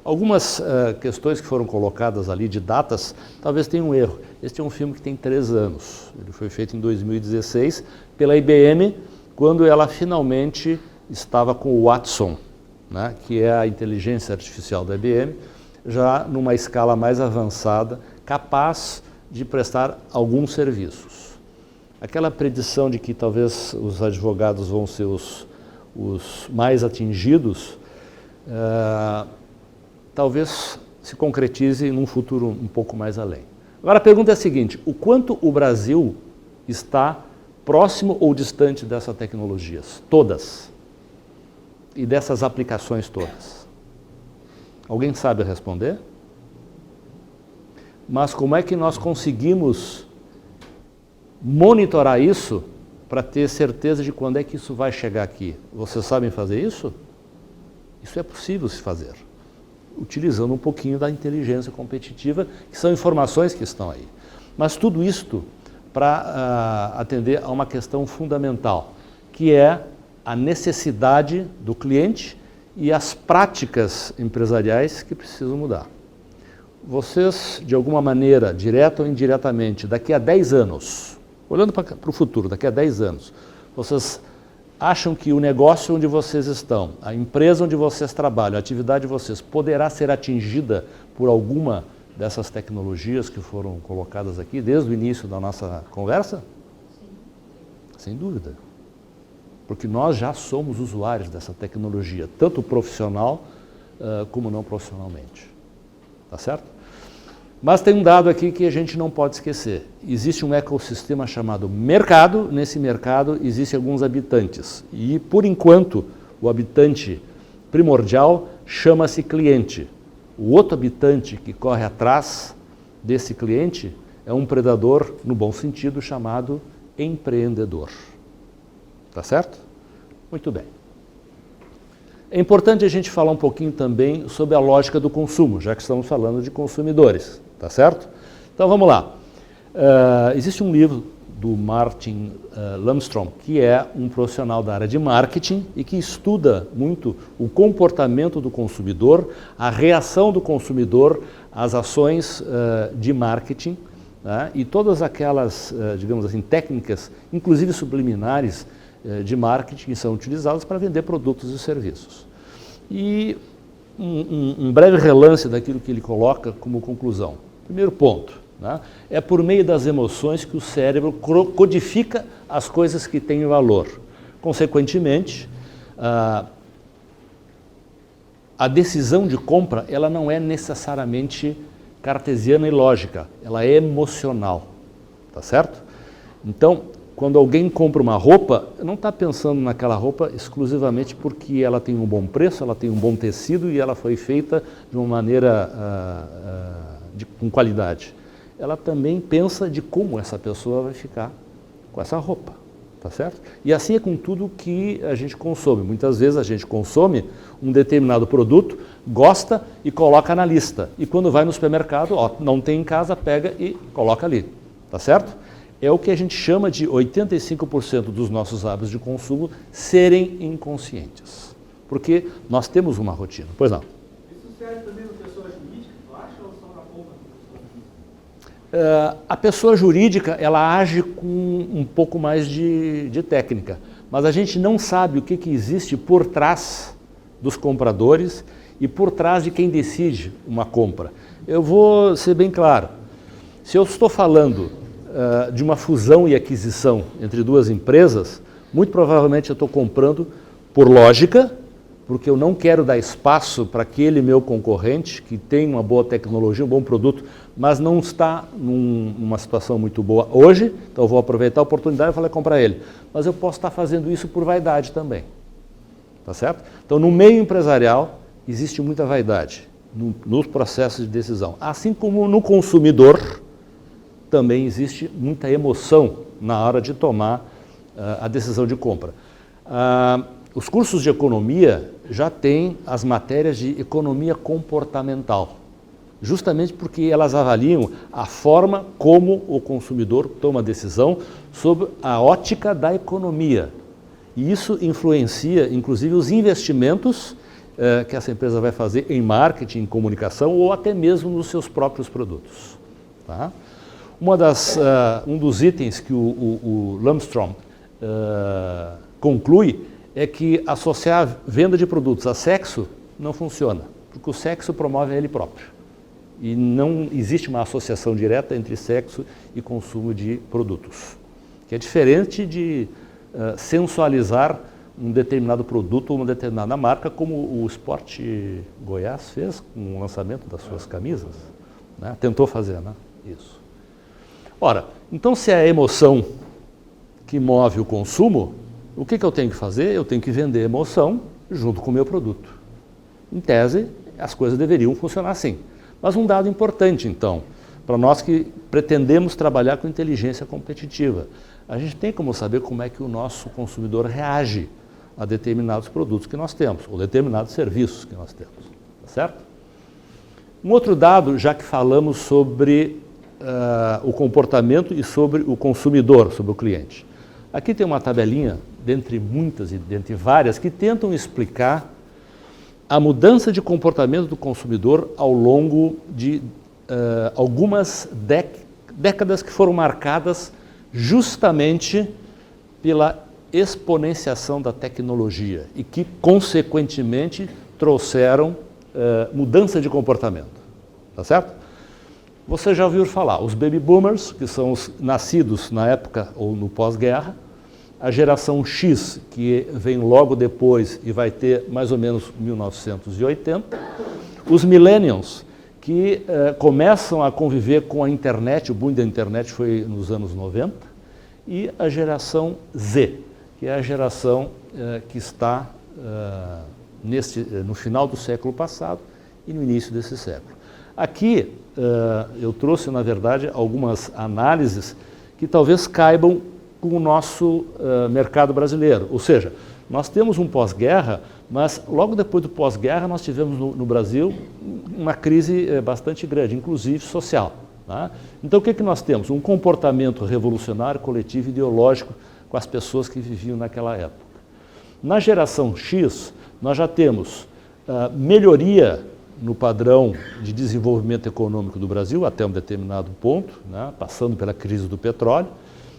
Algumas questões que foram colocadas ali de datas, talvez tenha um erro. Este é um filme que tem 3 anos. Ele foi feito em 2016 pela IBM, quando ela finalmente estava com o Watson, né, que é a inteligência artificial da IBM, já numa escala mais avançada, capaz de prestar alguns serviços. Aquela predição de que talvez os advogados vão ser os mais atingidos, talvez se concretize num futuro um pouco mais além. Agora a pergunta é a seguinte: o quanto o Brasil está próximo ou distante dessas tecnologias? Todas. E dessas aplicações todas? Alguém sabe responder? Mas como é que nós conseguimos monitorar isso para ter certeza de quando é que isso vai chegar aqui? Vocês sabem fazer isso? Isso é possível se fazer, utilizando um pouquinho da inteligência competitiva, que são informações que estão aí. Mas tudo isto para atender a uma questão fundamental, que é a necessidade do cliente e as práticas empresariais que precisam mudar. Vocês, de alguma maneira, direta ou indiretamente, daqui a 10 anos, olhando para o futuro, daqui a 10 anos, vocês acham que o negócio onde vocês estão, a empresa onde vocês trabalham, a atividade de vocês, poderá ser atingida por alguma dessas tecnologias que foram colocadas aqui desde o início da nossa conversa? Sim. Sem dúvida. Porque nós já somos usuários dessa tecnologia, tanto profissional como não profissionalmente. Tá certo? Mas tem um dado aqui que a gente não pode esquecer. Existe um ecossistema chamado mercado. Nesse mercado existem alguns habitantes. E, por enquanto, o habitante primordial chama-se cliente. O outro habitante que corre atrás desse cliente é um predador, no bom sentido, chamado empreendedor. Tá certo? Muito bem. É importante a gente falar um pouquinho também sobre a lógica do consumo, já que estamos falando de consumidores, tá certo? Então vamos lá. Existe um livro do Martin Lundstrom, que é um profissional da área de marketing e que estuda muito o comportamento do consumidor, a reação do consumidor às ações de marketing, né, e todas aquelas, digamos assim, técnicas, inclusive subliminares, de marketing que são utilizadas para vender produtos e serviços. E um breve relance daquilo que ele coloca como conclusão. Primeiro ponto, né, é por meio das emoções que o cérebro codifica as coisas que têm valor. Consequentemente, a decisão de compra ela não é necessariamente cartesiana e lógica, ela é emocional, tá certo? Então, quando alguém compra uma roupa, não está pensando naquela roupa exclusivamente porque ela tem um bom preço, ela tem um bom tecido e ela foi feita de uma maneira com qualidade. Ela também pensa de como essa pessoa vai ficar com essa roupa, tá certo? E assim é com tudo que a gente consome. Muitas vezes a gente consome um determinado produto, gosta e coloca na lista. E quando vai no supermercado, não tem em casa, pega e coloca ali, tá certo? É o que a gente chama de 85% dos nossos hábitos de consumo serem inconscientes. Porque nós temos uma rotina. Pois não? Isso serve também para pessoa jurídica, tu acha, ou só na compra da pessoa jurídica? A pessoa jurídica, ela age com um pouco mais de técnica. Mas a gente não sabe o que existe por trás dos compradores e por trás de quem decide uma compra. Eu vou ser bem claro. Se eu estou falando de uma fusão e aquisição entre duas empresas, muito provavelmente eu estou comprando por lógica, porque eu não quero dar espaço para aquele meu concorrente que tem uma boa tecnologia, um bom produto, mas não está numa situação muito boa hoje, então eu vou aproveitar a oportunidade e falar comprar ele. Mas eu posso estar fazendo isso por vaidade também. tá certo? Então, no meio empresarial, existe muita vaidade nos processos de decisão. Assim como no consumidor, também existe muita emoção na hora de tomar a decisão de compra. Os cursos de economia já têm as matérias de economia comportamental, justamente porque elas avaliam a forma como o consumidor toma decisão sob a ótica da economia. E isso influencia, inclusive, os investimentos que essa empresa vai fazer em marketing, em comunicação ou até mesmo nos seus próprios produtos. Tá? Um dos itens que o Lundstrom conclui é que associar a venda de produtos a sexo não funciona, porque o sexo promove a ele próprio. E não existe uma associação direta entre sexo e consumo de produtos, que é diferente de sensualizar um determinado produto ou uma determinada marca, como o Sport Goiás fez com o lançamento das suas camisas, né? Tentou fazer, né? Isso. Ora, então se é a emoção que move o consumo, o que eu tenho que fazer? Eu tenho que vender emoção junto com o meu produto. Em tese, as coisas deveriam funcionar assim. Mas um dado importante, então, para nós que pretendemos trabalhar com inteligência competitiva, a gente tem como saber como é que o nosso consumidor reage a determinados produtos que nós temos, ou determinados serviços que nós temos, tá certo? Um outro dado, já que falamos sobre o comportamento e sobre o consumidor, sobre o cliente. Aqui tem uma tabelinha, dentre muitas e dentre várias, que tentam explicar a mudança de comportamento do consumidor ao longo de algumas décadas que foram marcadas justamente pela exponenciação da tecnologia e que, consequentemente, trouxeram mudança de comportamento. Tá certo? Você já ouviu falar, os baby boomers, que são os nascidos na época ou no pós-guerra, a geração X, que vem logo depois e vai ter mais ou menos 1980, os millennials, que começam a conviver com a internet, o boom da internet foi nos anos 90, e a geração Z, que é a geração que está no final do século passado e no início desse século. Aqui eu trouxe, na verdade, algumas análises que talvez caibam com o nosso mercado brasileiro. Ou seja, nós temos um pós-guerra, mas logo depois do pós-guerra nós tivemos no Brasil uma crise bastante grande, inclusive social. Tá? Então o que nós temos? Um comportamento revolucionário, coletivo, ideológico com as pessoas que viviam naquela época. Na geração X, nós já temos melhoria no padrão de desenvolvimento econômico do Brasil, até um determinado ponto, né, passando pela crise do petróleo.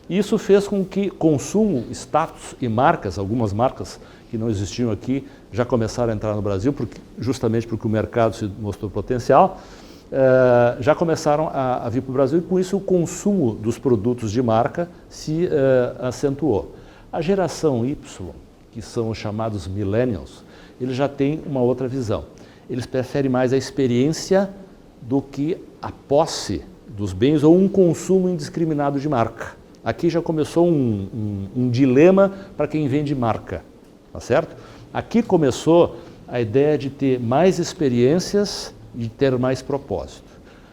Isso fez com que consumo, status e marcas, algumas marcas que não existiam aqui, já começaram a entrar no Brasil, justamente porque o mercado se mostrou potencial, já começaram a vir para o Brasil e com isso o consumo dos produtos de marca se acentuou. A geração Y, que são os chamados millennials, eles já têm uma outra visão. Eles preferem mais a experiência do que a posse dos bens ou um consumo indiscriminado de marca. Aqui já começou um dilema para quem vende marca, tá certo? Aqui começou a ideia de ter mais experiências e de ter mais propósito.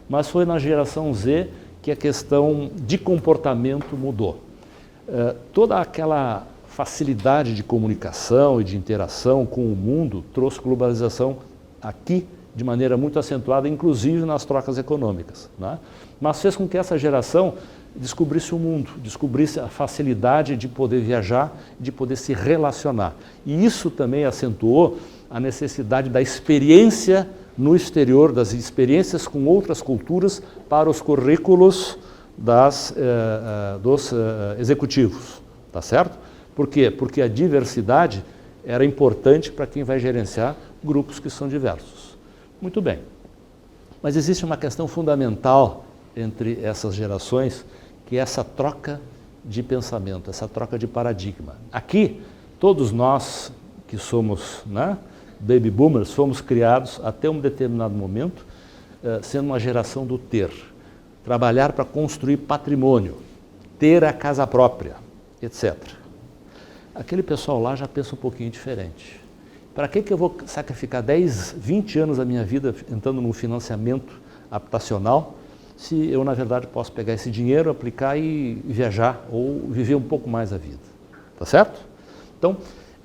Mas foi na geração Z que a questão de comportamento mudou. Toda aquela facilidade de comunicação e de interação com o mundo trouxe globalização aqui de maneira muito acentuada, inclusive nas trocas econômicas, né? Mas fez com que essa geração descobrisse o mundo, descobrisse a facilidade de poder viajar, de poder se relacionar. E isso também acentuou a necessidade da experiência no exterior, das experiências com outras culturas para os currículos dos executivos, tá certo? Por quê? Porque a diversidade era importante para quem vai gerenciar grupos que são diversos. Muito bem. Mas existe uma questão fundamental entre essas gerações, que é essa troca de pensamento, essa troca de paradigma. Aqui, todos nós que somos, né, baby boomers, fomos criados até um determinado momento, sendo uma geração do ter. Trabalhar para construir patrimônio, ter a casa própria, etc. Aquele pessoal lá já pensa um pouquinho diferente. Para que eu vou sacrificar 10, 20 anos da minha vida entrando num financiamento habitacional, se eu, na verdade, posso pegar esse dinheiro, aplicar e viajar ou viver um pouco mais a vida? Tá certo? Então,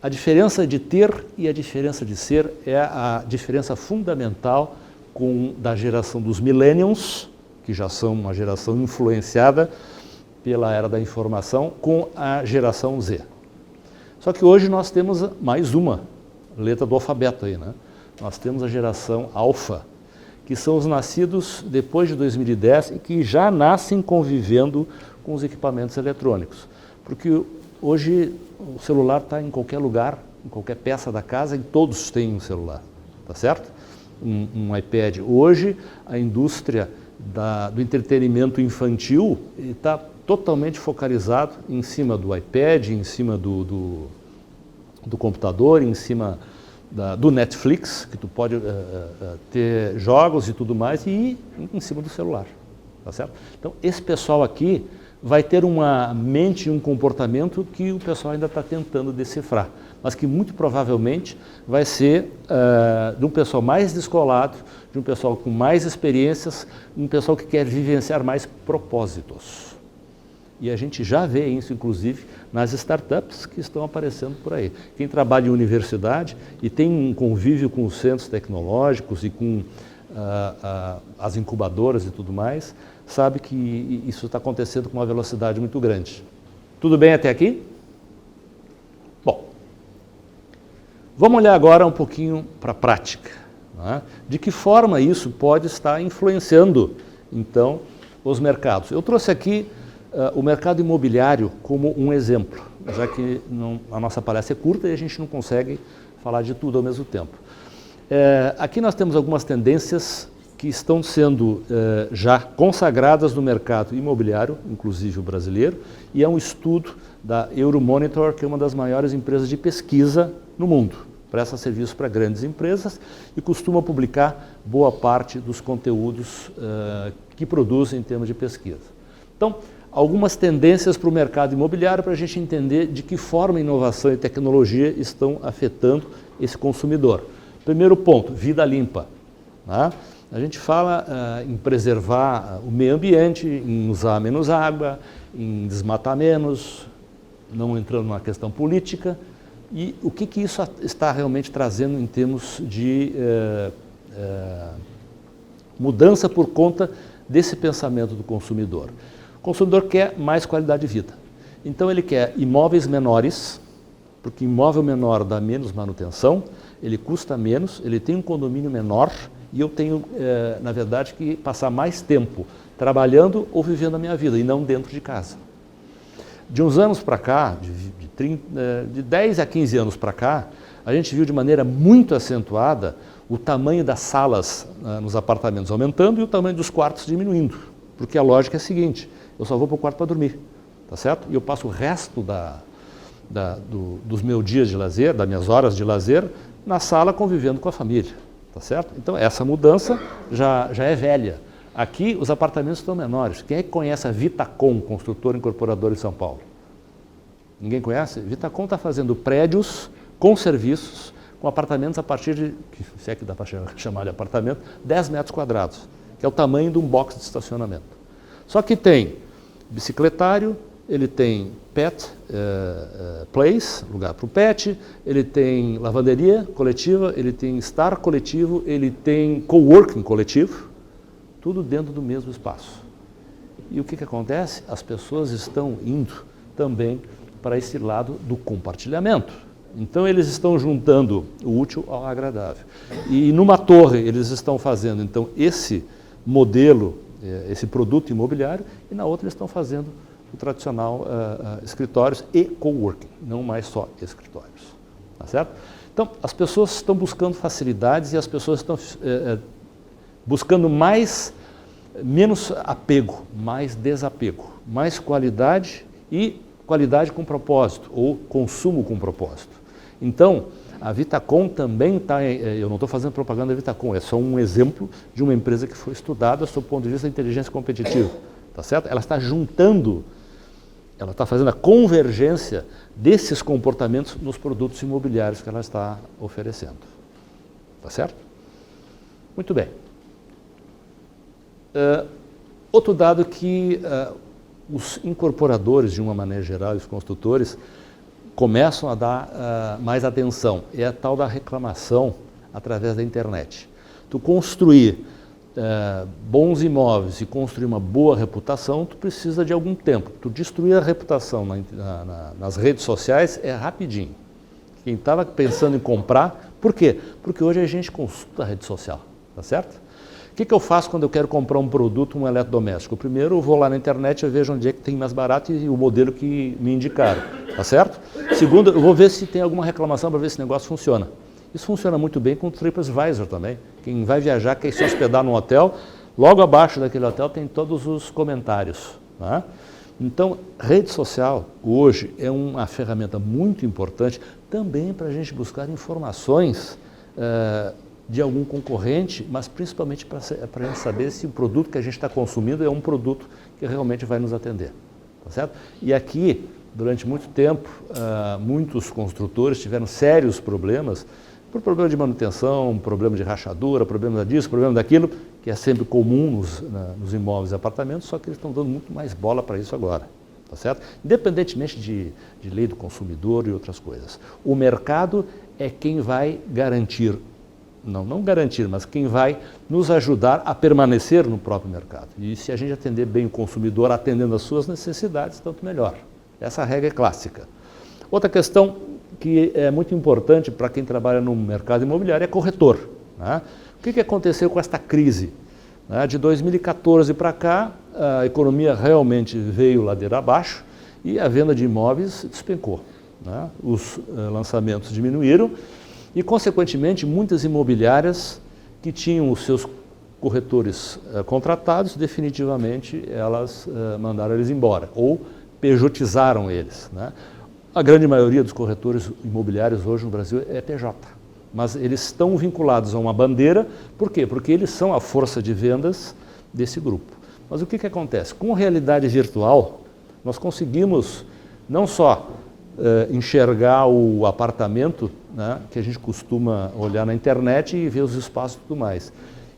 a diferença de ter e a diferença de ser é a diferença fundamental da geração dos millennials, que já são uma geração influenciada pela era da informação, com a geração Z. Só que hoje nós temos mais uma letra do alfabeto aí, né? Nós temos a geração alfa, que são os nascidos depois de 2010 e que já nascem convivendo com os equipamentos eletrônicos. Porque hoje o celular está em qualquer lugar, em qualquer peça da casa, e todos têm um celular, tá certo? Um iPad. Hoje a indústria do entretenimento infantil está totalmente focalizado em cima do iPad, em cima do computador, em cima do Netflix, que tu pode ter jogos e tudo mais, e em cima do celular, tá certo? Então, esse pessoal aqui vai ter uma mente e um comportamento que o pessoal ainda está tentando decifrar, mas que muito provavelmente vai ser de um pessoal mais descolado, de um pessoal com mais experiências, um pessoal que quer vivenciar mais propósitos. E a gente já vê isso, inclusive, nas startups que estão aparecendo por aí. Quem trabalha em universidade e tem um convívio com os centros tecnológicos e com as incubadoras e tudo mais, sabe que isso está acontecendo com uma velocidade muito grande. Tudo bem até aqui? Bom, vamos olhar agora um pouquinho para a prática, né? De que forma isso pode estar influenciando, então, os mercados. Eu trouxe aqui o mercado imobiliário como um exemplo, já que a nossa palestra é curta e a gente não consegue falar de tudo ao mesmo tempo. Aqui nós temos algumas tendências que estão sendo já consagradas no mercado imobiliário, inclusive o brasileiro, e é um estudo da Euromonitor, que é uma das maiores empresas de pesquisa no mundo. Presta serviço para grandes empresas e costuma publicar boa parte dos conteúdos que produzem em termos de pesquisa. Então, algumas tendências para o mercado imobiliário para a gente entender de que forma a inovação e tecnologia estão afetando esse consumidor. Primeiro ponto, vida limpa, né? A gente fala em preservar o meio ambiente, em usar menos água, em desmatar menos, não entrando numa questão política. E o que isso está realmente trazendo em termos de mudança por conta desse pensamento do consumidor? O consumidor quer mais qualidade de vida. Então ele quer imóveis menores, porque imóvel menor dá menos manutenção, ele custa menos, ele tem um condomínio menor e eu tenho, na verdade, que passar mais tempo trabalhando ou vivendo a minha vida e não dentro de casa. De uns anos para cá, de 10 a 15 anos para cá, a gente viu de maneira muito acentuada o tamanho das salas nos apartamentos aumentando e o tamanho dos quartos diminuindo. Porque a lógica é a seguinte, eu só vou para o quarto para dormir, tá certo? E eu passo o resto dos meus dias de lazer, das minhas horas de lazer, na sala convivendo com a família, tá certo? Então essa mudança já é velha. Aqui os apartamentos estão menores. Quem é que conhece a Vitacom, construtora incorporadora em São Paulo? Ninguém conhece? Vitacom está fazendo prédios com serviços, com apartamentos a partir de, se é que dá para chamar de apartamento, 10 metros quadrados, que é o tamanho de um box de estacionamento. Só que tem bicicletário, ele tem pet place, lugar para o pet, ele tem lavanderia coletiva, ele tem estar coletivo, ele tem coworking coletivo, tudo dentro do mesmo espaço. E o que acontece? As pessoas estão indo também para esse lado do compartilhamento. Então eles estão juntando o útil ao agradável. E numa torre eles estão fazendo então esse modelo, esse produto imobiliário, e na outra eles estão fazendo o tradicional escritórios e coworking, não mais só escritórios. Tá certo? Então as pessoas estão buscando facilidades e as pessoas estão buscando menos apego, mais desapego, mais qualidade e qualidade com propósito, ou consumo com propósito. Então, a Vitacom também está, eu não estou fazendo propaganda da Vitacom, é só um exemplo de uma empresa que foi estudada sob o ponto de vista da inteligência competitiva, tá certo? Ela está juntando ela está fazendo a convergência desses comportamentos nos produtos imobiliários que ela está oferecendo. Tá certo? Muito bem. Outro dado que os incorporadores, de uma maneira geral, os construtores, começam a dar mais atenção. É a tal da reclamação através da internet. Tu construir bons imóveis e construir uma boa reputação, tu precisa de algum tempo. Tu destruir a reputação nas redes sociais é rapidinho. Quem estava pensando em comprar, por quê? Porque hoje a gente consulta a rede social, tá certo? O que eu faço quando eu quero comprar um produto, um eletrodoméstico? Primeiro eu vou lá na internet, eu vejo onde é que tem mais barato e o modelo que me indicaram, tá certo? Segundo, eu vou ver se tem alguma reclamação para ver se o negócio funciona. Isso funciona muito bem com o TripAdvisor também. Quem vai viajar, quer se hospedar num hotel, logo abaixo daquele hotel tem todos os comentários. Tá? Então, rede social hoje é uma ferramenta muito importante também para a gente buscar informações de algum concorrente, mas principalmente para a gente saber se o produto que a gente está consumindo é um produto que realmente vai nos atender. Tá certo? E aqui, durante muito tempo, muitos construtores tiveram sérios problemas por problema de manutenção, problema de rachadura, problema disso, problema daquilo, que é sempre comum nos imóveis e apartamentos, só que eles estão dando muito mais bola para isso agora, tá certo? Independentemente de lei do consumidor e outras coisas. O mercado é quem vai garantir, não garantir, mas quem vai nos ajudar a permanecer no próprio mercado. E se a gente atender bem o consumidor, atendendo às suas necessidades, tanto melhor. Essa regra é clássica. Outra questão que é muito importante para quem trabalha no mercado imobiliário é corretor. Né? O que aconteceu com esta crise? De 2014 para cá, a economia realmente veio ladeira abaixo e a venda de imóveis despencou. Né? Os lançamentos diminuíram e, consequentemente, muitas imobiliárias que tinham os seus corretores contratados, definitivamente elas mandaram eles embora ou pejotizaram eles. Né? A grande maioria dos corretores imobiliários hoje no Brasil é PJ, mas eles estão vinculados a uma bandeira, por quê? Porque eles são a força de vendas desse grupo. Mas o que acontece? Com a realidade virtual, nós conseguimos não só enxergar o apartamento, né, que a gente costuma olhar na internet e ver os espaços e tudo mais.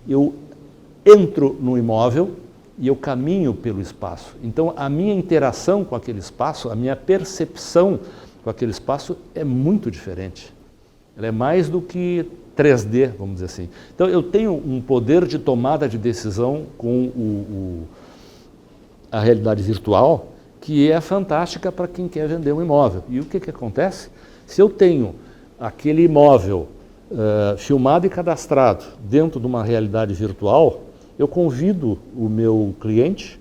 Eu entro no imóvel e eu caminho pelo espaço. Então, a minha interação com aquele espaço, a minha percepção com aquele espaço é muito diferente. Ela é mais do que 3D, vamos dizer assim. Então, eu tenho um poder de tomada de decisão com a realidade virtual que é fantástica para quem quer vender um imóvel. E o que acontece? Se eu tenho aquele imóvel filmado e cadastrado dentro de uma realidade virtual, eu convido o meu cliente,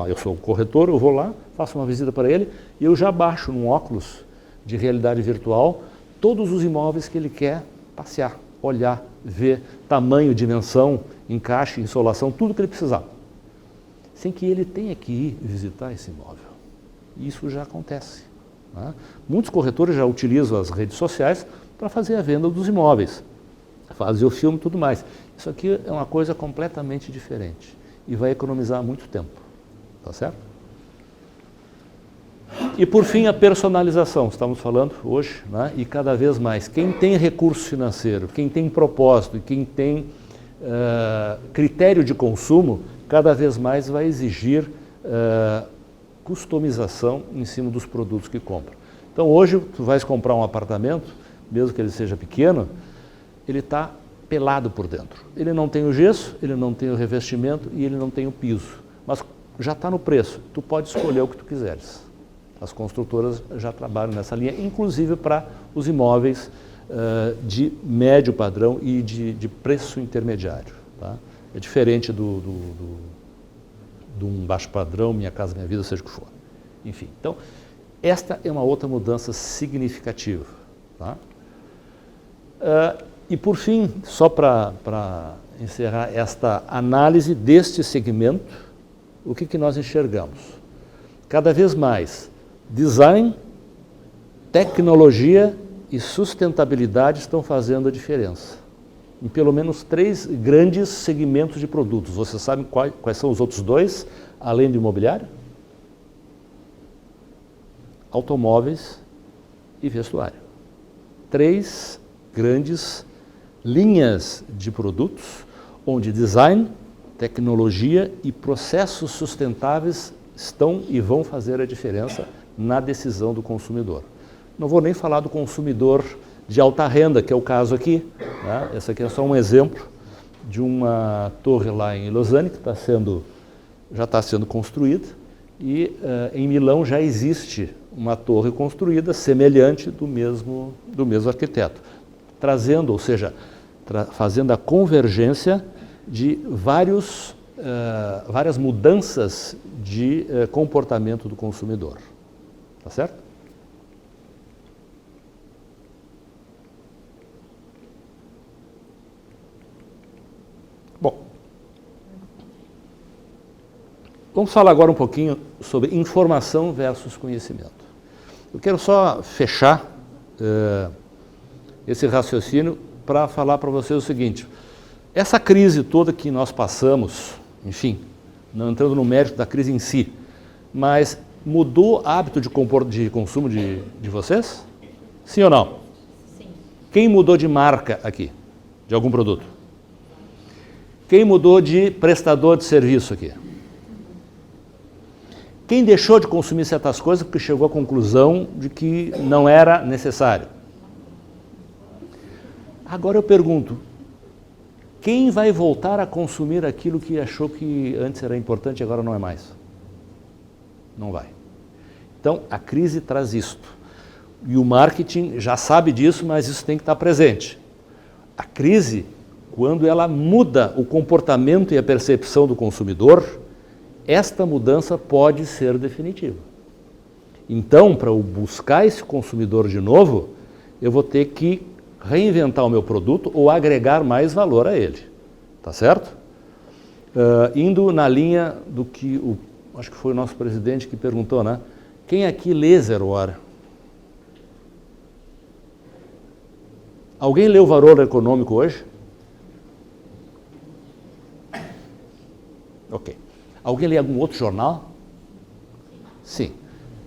eu sou o corretor, eu vou lá, faço uma visita para ele e eu já baixo num óculos de realidade virtual todos os imóveis que ele quer passear, olhar, ver, tamanho, dimensão, encaixe, insolação, tudo que ele precisar. Sem que ele tenha que ir visitar esse imóvel. Isso já acontece. Né? Muitos corretores já utilizam as redes sociais para fazer a venda dos imóveis, fazer o filme e tudo mais. Isso aqui é uma coisa completamente diferente e vai economizar muito tempo, tá certo? E por fim, a personalização, estamos falando hoje, né? E cada vez mais, quem tem recurso financeiro, quem tem propósito e quem tem critério de consumo, cada vez mais vai exigir customização em cima dos produtos que compra. Então hoje, tu vais comprar um apartamento, mesmo que ele seja pequeno, ele está pelado por dentro. Ele não tem o gesso, ele não tem o revestimento e ele não tem o piso. Mas já está no preço, tu pode escolher o que tu quiseres. As construtoras já trabalham nessa linha, inclusive para os imóveis de médio padrão e de preço intermediário. Tá? É diferente de um baixo padrão, Minha Casa Minha Vida, seja o que for. Enfim, então, esta é uma outra mudança significativa. Tá? E por fim, só para encerrar esta análise deste segmento, o que nós enxergamos? Cada vez mais, design, tecnologia e sustentabilidade estão fazendo a diferença. Em pelo menos 3 grandes segmentos de produtos. Vocês sabem quais são os outros 2, além do imobiliário? automóveis e vestuário. 3 grandes linhas de produtos onde design, tecnologia e processos sustentáveis estão e vão fazer a diferença na decisão do consumidor. Não vou nem falar do consumidor de alta renda, que é o caso aqui, né? Esse aqui é só um exemplo de uma torre lá em Lausanne que já está sendo construída, e em Milão já existe uma torre construída semelhante do mesmo arquiteto, trazendo, ou seja, fazendo a convergência de várias mudanças de comportamento do consumidor. Tá certo? Bom, vamos falar agora um pouquinho sobre informação versus conhecimento. Eu quero só fechar esse raciocínio para falar para vocês o seguinte: essa crise toda que nós passamos, enfim, não entrando no mérito da crise em si, mas mudou o hábito de consumo de vocês? Sim ou não? Sim. Quem mudou de marca aqui, de algum produto? Quem mudou de prestador de serviço aqui? Quem deixou de consumir certas coisas porque chegou à conclusão de que não era necessário? Agora eu pergunto, quem vai voltar a consumir aquilo que achou que antes era importante e agora não é mais? Não vai. Então, a crise traz isto. E o marketing já sabe disso, mas isso tem que estar presente. A crise, quando ela muda o comportamento e a percepção do consumidor, esta mudança pode ser definitiva. Então, para eu buscar esse consumidor de novo, eu vou ter que reinventar o meu produto ou agregar mais valor a ele. Tá certo? Indo na linha do que acho que foi o nosso presidente que perguntou, né? Quem aqui lê Zero Hora? Alguém leu o Valor Econômico hoje? Ok. Alguém lê algum outro jornal? Sim.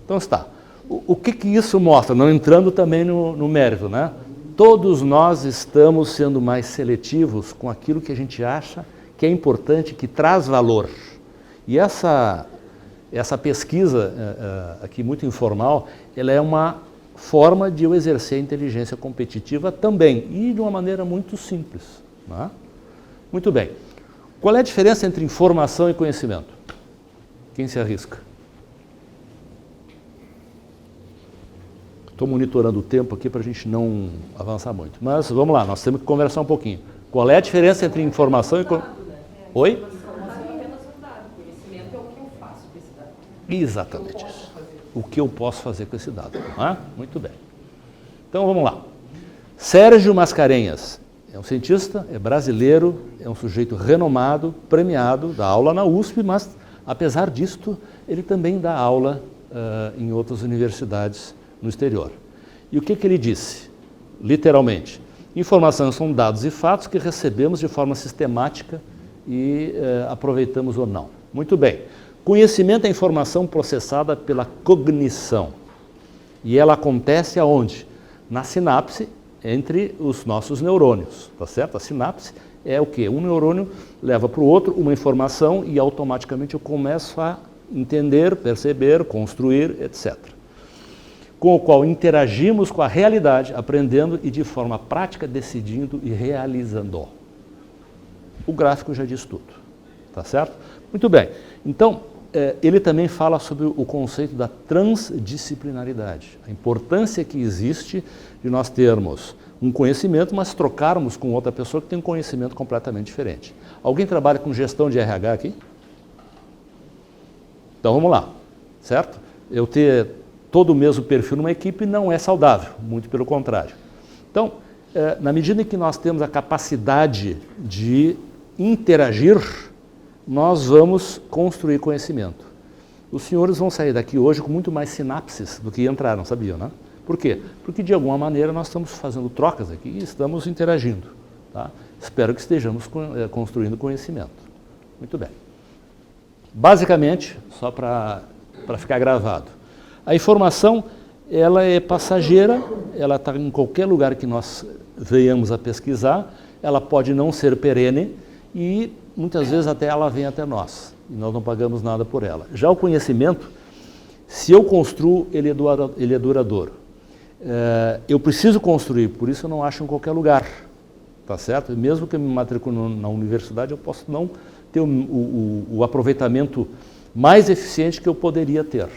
Então está. O que isso mostra? Não entrando também no mérito, né? Todos nós estamos sendo mais seletivos com aquilo que a gente acha que é importante, que traz valor. E essa pesquisa aqui muito informal, ela é uma forma de eu exercer a inteligência competitiva também, e de uma maneira muito simples. Né? Muito bem. Qual é a diferença entre informação e conhecimento? Quem se arrisca? Estou monitorando o tempo aqui para a gente não avançar muito. Mas vamos lá, nós temos que conversar um pouquinho. Qual é a diferença entre informação e... Oi? Informação é apenas um dado. Conhecimento é o que eu faço com esse dado. Exatamente isso. O que eu posso fazer com esse dado. Muito bem. Então vamos lá. Sérgio Mascarenhas é um cientista, é brasileiro, é um sujeito renomado, premiado, dá aula na USP, mas apesar disto, ele também dá aula em outras universidades no exterior. E o que ele disse? Literalmente, informação são dados e fatos que recebemos de forma sistemática e aproveitamos ou não. Muito bem. Conhecimento é informação processada pela cognição. E ela acontece aonde? Na sinapse entre os nossos neurônios, tá certo? A sinapse é o quê? Um neurônio leva para o outro uma informação e automaticamente eu começo a entender, perceber, construir, etc. Com o qual interagimos com a realidade, aprendendo e de forma prática decidindo e realizando. O gráfico já diz tudo, tá certo? Muito bem. Então, ele também fala sobre o conceito da transdisciplinaridade, a importância que existe de nós termos um conhecimento, mas trocarmos com outra pessoa que tem um conhecimento completamente diferente. Alguém trabalha com gestão de RH aqui? Então vamos lá, certo? Eu ter todo o mesmo perfil numa equipe não é saudável, muito pelo contrário. Então, na medida em que nós temos a capacidade de interagir, nós vamos construir conhecimento. Os senhores vão sair daqui hoje com muito mais sinapses do que entraram, sabiam, né? Por quê? Porque de alguma maneira nós estamos fazendo trocas aqui e estamos interagindo. Tá? Espero que estejamos construindo conhecimento. Muito bem. Basicamente, só para ficar gravado, a informação ela é passageira, ela está em qualquer lugar que nós venhamos a pesquisar, ela pode não ser perene e muitas vezes até ela vem até nós e nós não pagamos nada por ela. Já o conhecimento, se eu construo, ele é duradouro. Eu preciso construir, por isso eu não acho em qualquer lugar, tá certo? Mesmo que eu me matricule na universidade, eu posso não ter o aproveitamento mais eficiente que eu poderia ter.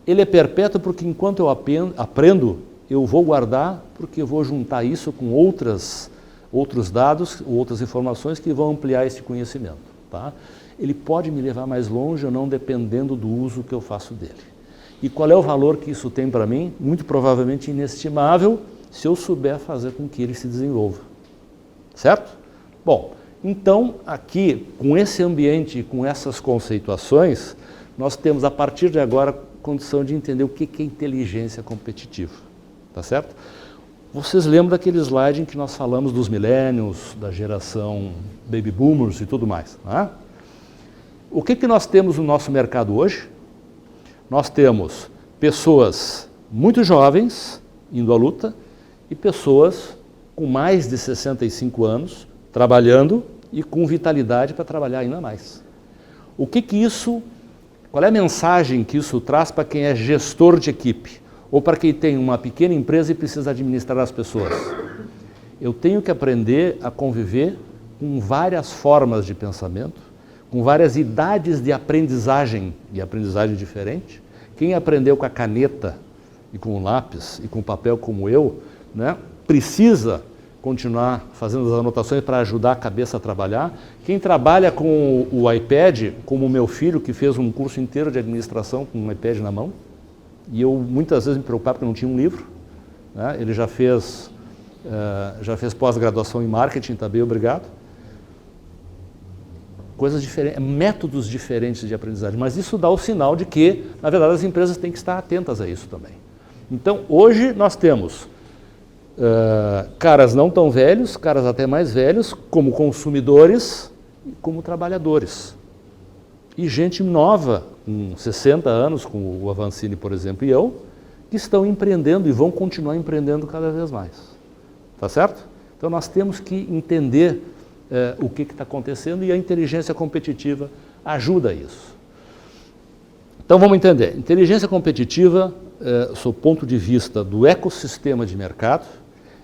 Ele é perpétuo porque enquanto eu aprendo, eu vou guardar, porque eu vou juntar isso com outros dados, outras informações que vão ampliar esse conhecimento. Tá? Ele pode me levar mais longe ou não, dependendo do uso que eu faço dele. E qual é o valor que isso tem para mim? Muito provavelmente inestimável, se eu souber fazer com que ele se desenvolva. Certo? Bom, então aqui, com esse ambiente, com essas conceituações, nós temos a partir de agora condição de entender o que é inteligência competitiva. Tá certo? Vocês lembram daquele slide em que nós falamos dos millennials, da geração baby boomers e tudo mais, né? O que nós temos no nosso mercado hoje? Nós temos pessoas muito jovens indo à luta e pessoas com mais de 65 anos trabalhando e com vitalidade para trabalhar ainda mais. Qual é a mensagem que isso traz para quem é gestor de equipe? Ou para quem tem uma pequena empresa e precisa administrar as pessoas? Eu tenho que aprender a conviver com várias formas de pensamento, com várias idades de aprendizagem diferente. Quem aprendeu com a caneta e com o lápis e com o papel como eu, né, precisa continuar fazendo as anotações para ajudar a cabeça a trabalhar. Quem trabalha com o iPad, como o meu filho, que fez um curso inteiro de administração com um iPad na mão, e eu muitas vezes me preocupava porque não tinha um livro, né? Ele já fez pós-graduação em marketing também, obrigado. Coisas diferentes, métodos diferentes de aprendizagem, mas isso dá o sinal de que, na verdade, as empresas têm que estar atentas a isso também. Então, hoje nós temos caras não tão velhos, caras até mais velhos, como consumidores e como trabalhadores. E gente nova, com 60 anos, como o Avancini, por exemplo, e eu, que estão empreendendo e vão continuar empreendendo cada vez mais. Tá certo? Então nós temos que entender o que está acontecendo e a inteligência competitiva ajuda a isso. Então vamos entender. Inteligência competitiva, sob o ponto de vista do ecossistema de mercado,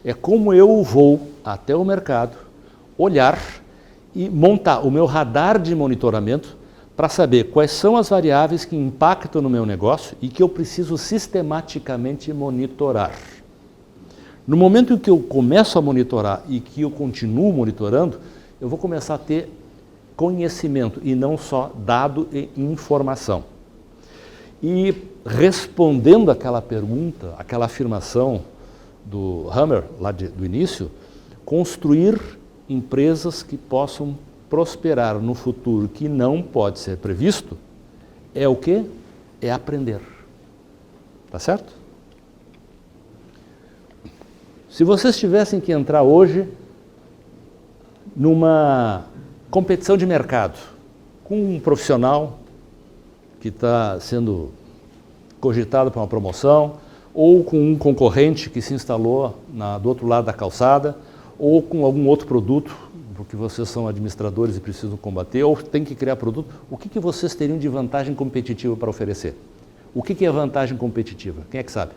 é como eu vou até o mercado, olhar e montar o meu radar de monitoramento para saber quais são as variáveis que impactam no meu negócio e que eu preciso sistematicamente monitorar. No momento em que eu começo a monitorar e que eu continuo monitorando, eu vou começar a ter conhecimento e não só dado e informação. E respondendo àquela pergunta, aquela afirmação do Hammer, lá do início, construir empresas que possam prosperar no futuro que não pode ser previsto, é o quê? É aprender. Tá certo? Se vocês tivessem que entrar hoje numa competição de mercado com um profissional que está sendo cogitado para uma promoção, ou com um concorrente que se instalou do outro lado da calçada, ou com algum outro produto, porque vocês são administradores e precisam combater, ou tem que criar produto, o que vocês teriam de vantagem competitiva para oferecer? O que é vantagem competitiva? Quem é que sabe?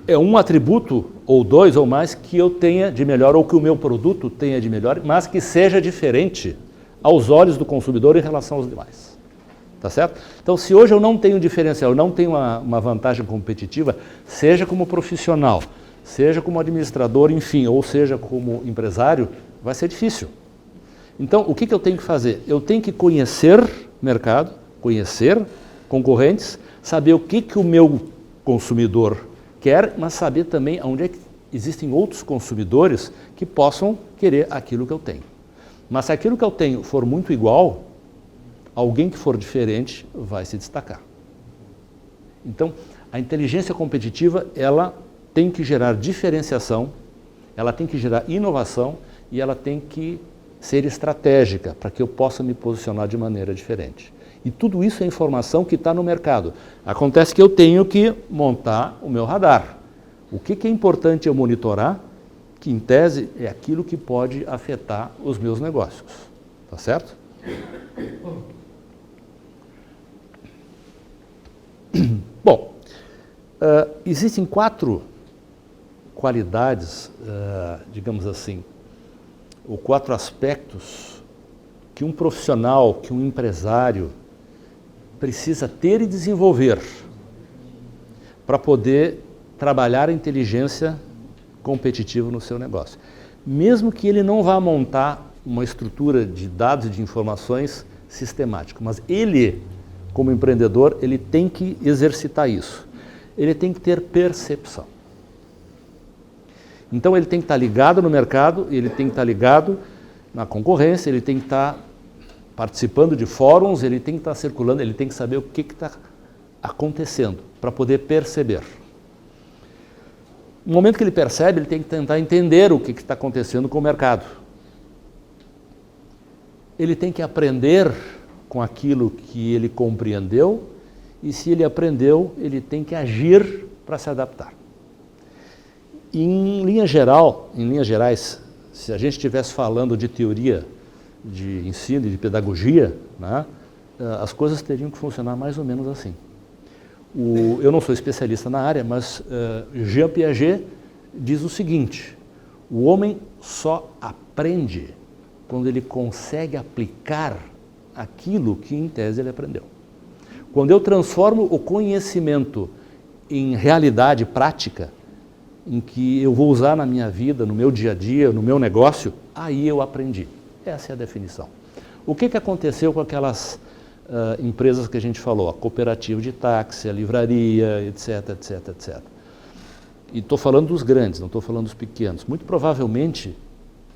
É um atributo, ou dois ou mais, que eu tenha de melhor, ou que o meu produto tenha de melhor, mas que seja diferente aos olhos do consumidor em relação aos demais. Tá certo? Então, se hoje eu não tenho diferencial, eu não tenho uma vantagem competitiva, seja como profissional, seja como administrador, enfim, ou seja como empresário, vai ser difícil. Então, o que eu tenho que fazer? Eu tenho que conhecer mercado, conhecer concorrentes, saber o que o meu consumidor quer, mas saber também onde é que existem outros consumidores que possam querer aquilo que eu tenho. Mas se aquilo que eu tenho for muito igual, alguém que for diferente vai se destacar. Então, a inteligência competitiva, ela tem que gerar diferenciação, ela tem que gerar inovação e ela tem que ser estratégica, para que eu possa me posicionar de maneira diferente. E tudo isso é informação que está no mercado. Acontece que eu tenho que montar o meu radar. O que é importante eu monitorar, que em tese é aquilo que pode afetar os meus negócios. Tá certo? Bom, existem 4 qualidades, digamos assim, ou 4 aspectos que um profissional, que um empresário precisa ter e desenvolver para poder trabalhar a inteligência competitiva no seu negócio. Mesmo que ele não vá montar uma estrutura de dados e de informações sistemática, mas ele, como empreendedor, ele tem que exercitar isso. Ele tem que ter percepção. Então ele tem que estar ligado no mercado, ele tem que estar ligado na concorrência, ele tem que estar participando de fóruns, ele tem que estar circulando, ele tem que saber o que está acontecendo para poder perceber. No momento que ele percebe, ele tem que tentar entender o que está acontecendo com o mercado. Ele tem que aprender com aquilo que ele compreendeu e, se ele aprendeu, ele tem que agir para se adaptar. Em linhas gerais, se a gente estivesse falando de teoria de ensino e de pedagogia, né, as coisas teriam que funcionar mais ou menos assim. Eu não sou especialista na área, mas Jean Piaget diz o seguinte: o homem só aprende quando ele consegue aplicar aquilo que em tese ele aprendeu. Quando eu transformo o conhecimento em realidade prática, em que eu vou usar na minha vida, no meu dia a dia, no meu negócio, aí eu aprendi. Essa é a definição. O que aconteceu com aquelas empresas que a gente falou, a cooperativa de táxi, a livraria, etc, etc, etc. E estou falando dos grandes, não estou falando dos pequenos. Muito provavelmente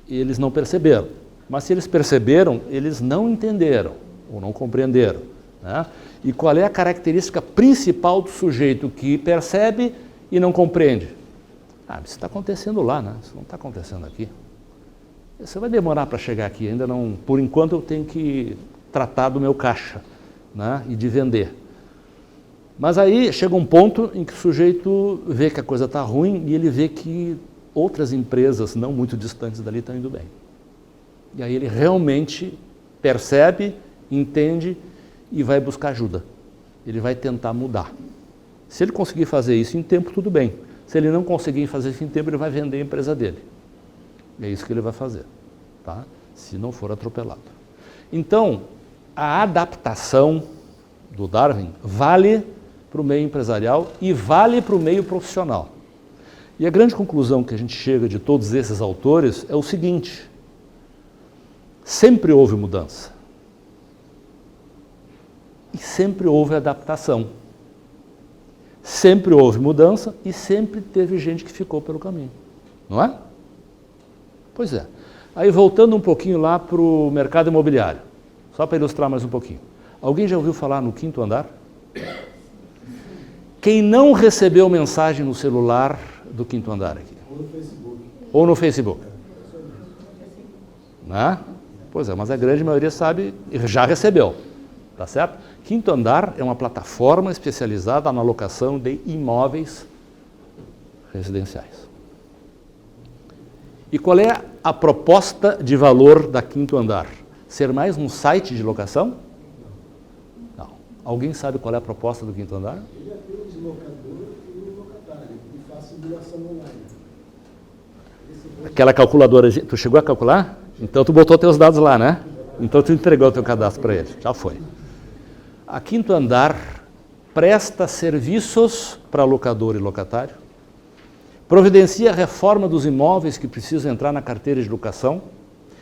eles não perceberam, mas se eles perceberam, eles não entenderam ou não compreenderam, né? E qual é a característica principal do sujeito que percebe e não compreende? Isso está acontecendo lá, né? Isso não está acontecendo aqui. Você vai demorar para chegar aqui, ainda não. Por enquanto eu tenho que tratar do meu caixa, né, e de vender. Mas aí chega um ponto em que o sujeito vê que a coisa está ruim e ele vê que outras empresas não muito distantes dali estão indo bem. E aí ele realmente percebe, entende e vai buscar ajuda. Ele vai tentar mudar. Se ele conseguir fazer isso em tempo, tudo bem. Se ele não conseguir fazer isso em tempo, ele vai vender a empresa dele. É isso que ele vai fazer, tá? Se não for atropelado. Então, a adaptação do Darwin vale para o meio empresarial e vale para o meio profissional. E a grande conclusão que a gente chega de todos esses autores é o seguinte: sempre houve mudança. E sempre houve adaptação. Sempre houve mudança e sempre teve gente que ficou pelo caminho. Não é? Pois é. Aí voltando um pouquinho lá para o mercado imobiliário, só para ilustrar mais um pouquinho. Alguém já ouviu falar no 5º andar? Quem não recebeu mensagem no celular do 5º andar aqui? Ou no Facebook. Né? Pois é, mas a grande maioria sabe e já recebeu. Tá certo? 5º andar é uma plataforma especializada na locação de imóveis residenciais. E qual é a proposta de valor da 5º andar? Ser mais um site de locação? Não. Alguém sabe qual é a proposta do 5º andar? Ele é o deslocador e o locatário, e faz simulação online. Aquela calculadora, tu chegou a calcular? Então tu botou teus dados lá, né? Então tu entregou o teu cadastro para ele, já foi. A 5º andar presta serviços para locador e locatário, providencia a reforma dos imóveis que precisam entrar na carteira de locação,